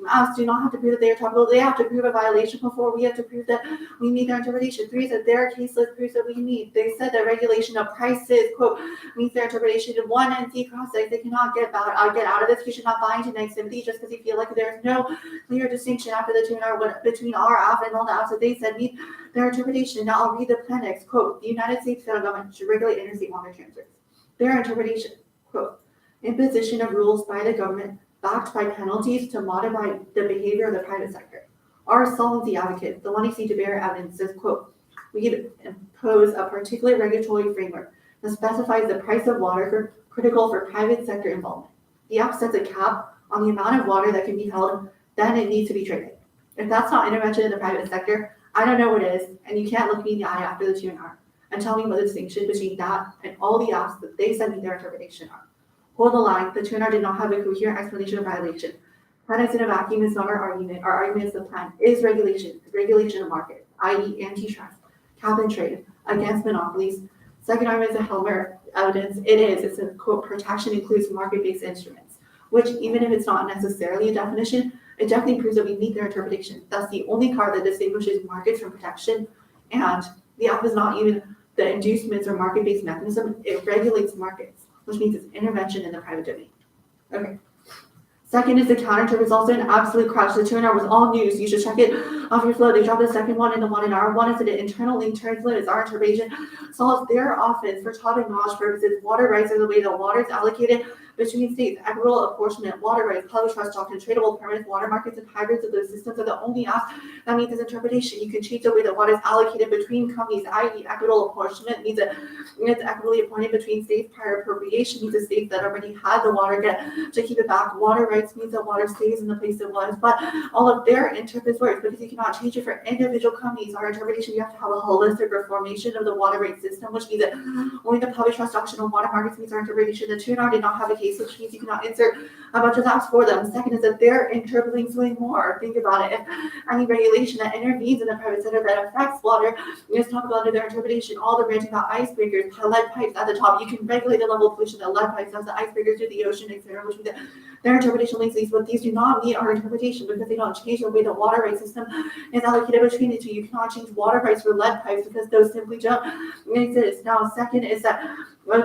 us do not have to prove that they are topical. They have to prove a violation before we have to prove that we meet their interpretation. Three is that their case list proves that we meet. They said that regulation of prices, quote, meets their interpretation. And one NC cross-sex, they cannot get out of this. You should not buy into negativity just because you feel like there's no clear distinction after the two and our between our app and all the apps that they said meet their interpretation. Now I'll read the appendix. Quote, the United States federal government should regulate interstate water transfers. Their interpretation, quote, imposition of rules by the government backed by penalties to modify the behavior of the private sector. Our solvency advocate, the one you see to bear evidence, says, quote, we impose a particular regulatory framework that specifies the price of water critical for private sector involvement. The app sets a cap on the amount of water that can be held, then it needs to be traded. If that's not intervention in the private sector, I don't know what is, and you can't look me in the eye after the 2R and tell me what the distinction between that and all the apps that they send me their interpretation are. Hold the line, the 2R did not have a coherent explanation of violation. Planets in a vacuum is not our argument. Our argument is the plan is regulation of market, i.e. antitrust, cap and trade, against monopolies. Second argument is a Helmer evidence. It's a quote, protection includes market-based instruments, which even if it's not necessarily a definition, it definitely proves that we meet their interpretation. That's the only card that distinguishes markets from protection. And the app is not even the inducements or market-based mechanism. It regulates markets, which means it's intervention in the private domain. Okay. Second is the counter to. It's also an absolute crush. The 2R was all news. You should check it off your flow. They dropped the second one and the 1R. One is that it internally translates our interpretation solves their offense for topic knowledge purposes. Water rights are the way that water is allocated between states. Equitable apportionment, water rights, public trust doctrine, tradable permanent water markets, and hybrids of those systems are the only apps that meet this interpretation. You can change the way that water is allocated between companies, i.e. equitable apportionment means that it's equitably apportioned between states. Prior appropriation means the states that already had the water get to keep it back. Water rights means that water stays in the place it was, but all of their interprets works because you cannot change it for individual companies. Our interpretation, you have to have a holistic reformation of the water rights system, which means that only the public trust doctrine of water markets means our interpretation. The 2R did not have a case, which means you cannot insert a bunch of apps for them. Second is that they're interpreting something more. Think about it. If any regulation that intervenes in the private sector that affects water is talked about in their interpretation. All the ranting about icebreakers, lead pipes at the top. You can regulate the level of pollution that lead pipes does, the icebreakers to the ocean, etc., which means that their interpretation links these, but these do not meet our interpretation because they don't change the way the water rights system is allocated between the two. You cannot change water rights for lead pipes because those simply don't exist. Now, second is that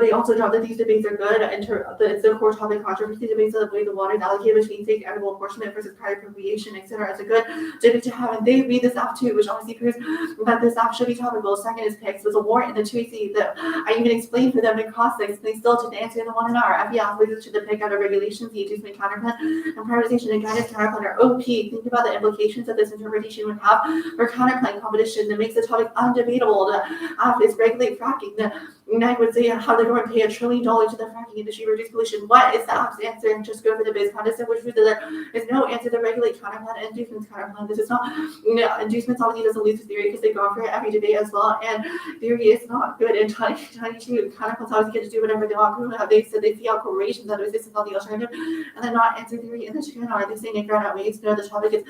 they also drop that these debates are good. It's the core topic controversy debates of the way the water is allocated between state equitable apportionment versus prior appropriation, etc. It's a good debate to have, and they read this app too, which obviously proves that this app should be topical. Second is PICS. There's a warrant in the 2AC that I even explained for them in cross-sex. They still didn't answer the 1R. FEF leads to the PIC out of regulations, the inducement counterplan, and privatization and guidance counterplan are OP. Think about the implications that this interpretation would have for counterplan competition that makes the topic undebatable. The app is regulate fracking. The And I would say, how they're going to pay $1 trillion to the fracking industry to reduce pollution. What is the opposite answer? And just go for the biz contest, which there is no answer to regulate counterplan and inducements counterplan. This is not, inducements obviously doesn't lead to theory because they go for it every debate as well. And theory is not good in 2022. Counterplans obviously get to do whatever they want. They said they see out correlations that exist on the alternative and then not answer theory in the chicken are they saying ignorant ways. No, the topic is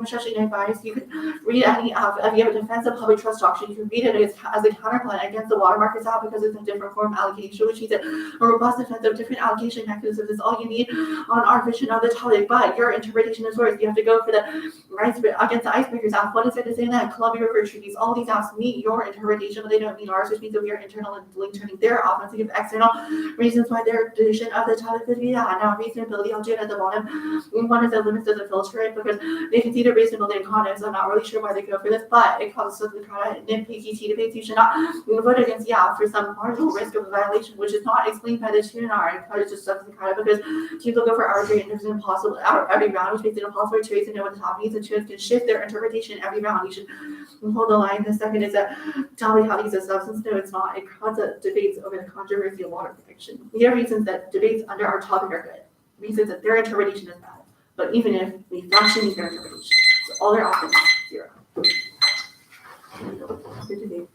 especially no bias. You could read any if you have a defense of public trust doctrine, you can read it as a counterplan against the water markets out because it's a different form of allocation, which means that a robust defense of different allocation mechanisms is all you need on our vision of the topic. But your interpretation is worse. You have to go for the rights against the icebreakers app. What is it to say that Columbia River treaties, all these apps meet your interpretation, but they don't meet ours, which means that we are internal and turning their offense to give external reasons why their decision of the topic could be that. Now, reasonability, I'll do it at the bottom. One is the limits of the filter it because they can see the reasonability in condoms. I'm not really sure why they go for this, but it causes us to kind of nitpicky debates. You should not vote against for some marginal risk of a violation, which is not explained by the TNR. And it just doesn't kind of because teams will go for arbitrary and it's impossible every round, which makes it impossible for to know what the topic is, and students can shift their interpretation every round. You should hold the line. The second is that Topicality is a substance. No, it's not. It causes debates over the controversy of water protection. The other reasons that debates under our topic are good. Reasons that their interpretation is bad. But even if we fraction their interpretation, so all their options, 0. Good debate.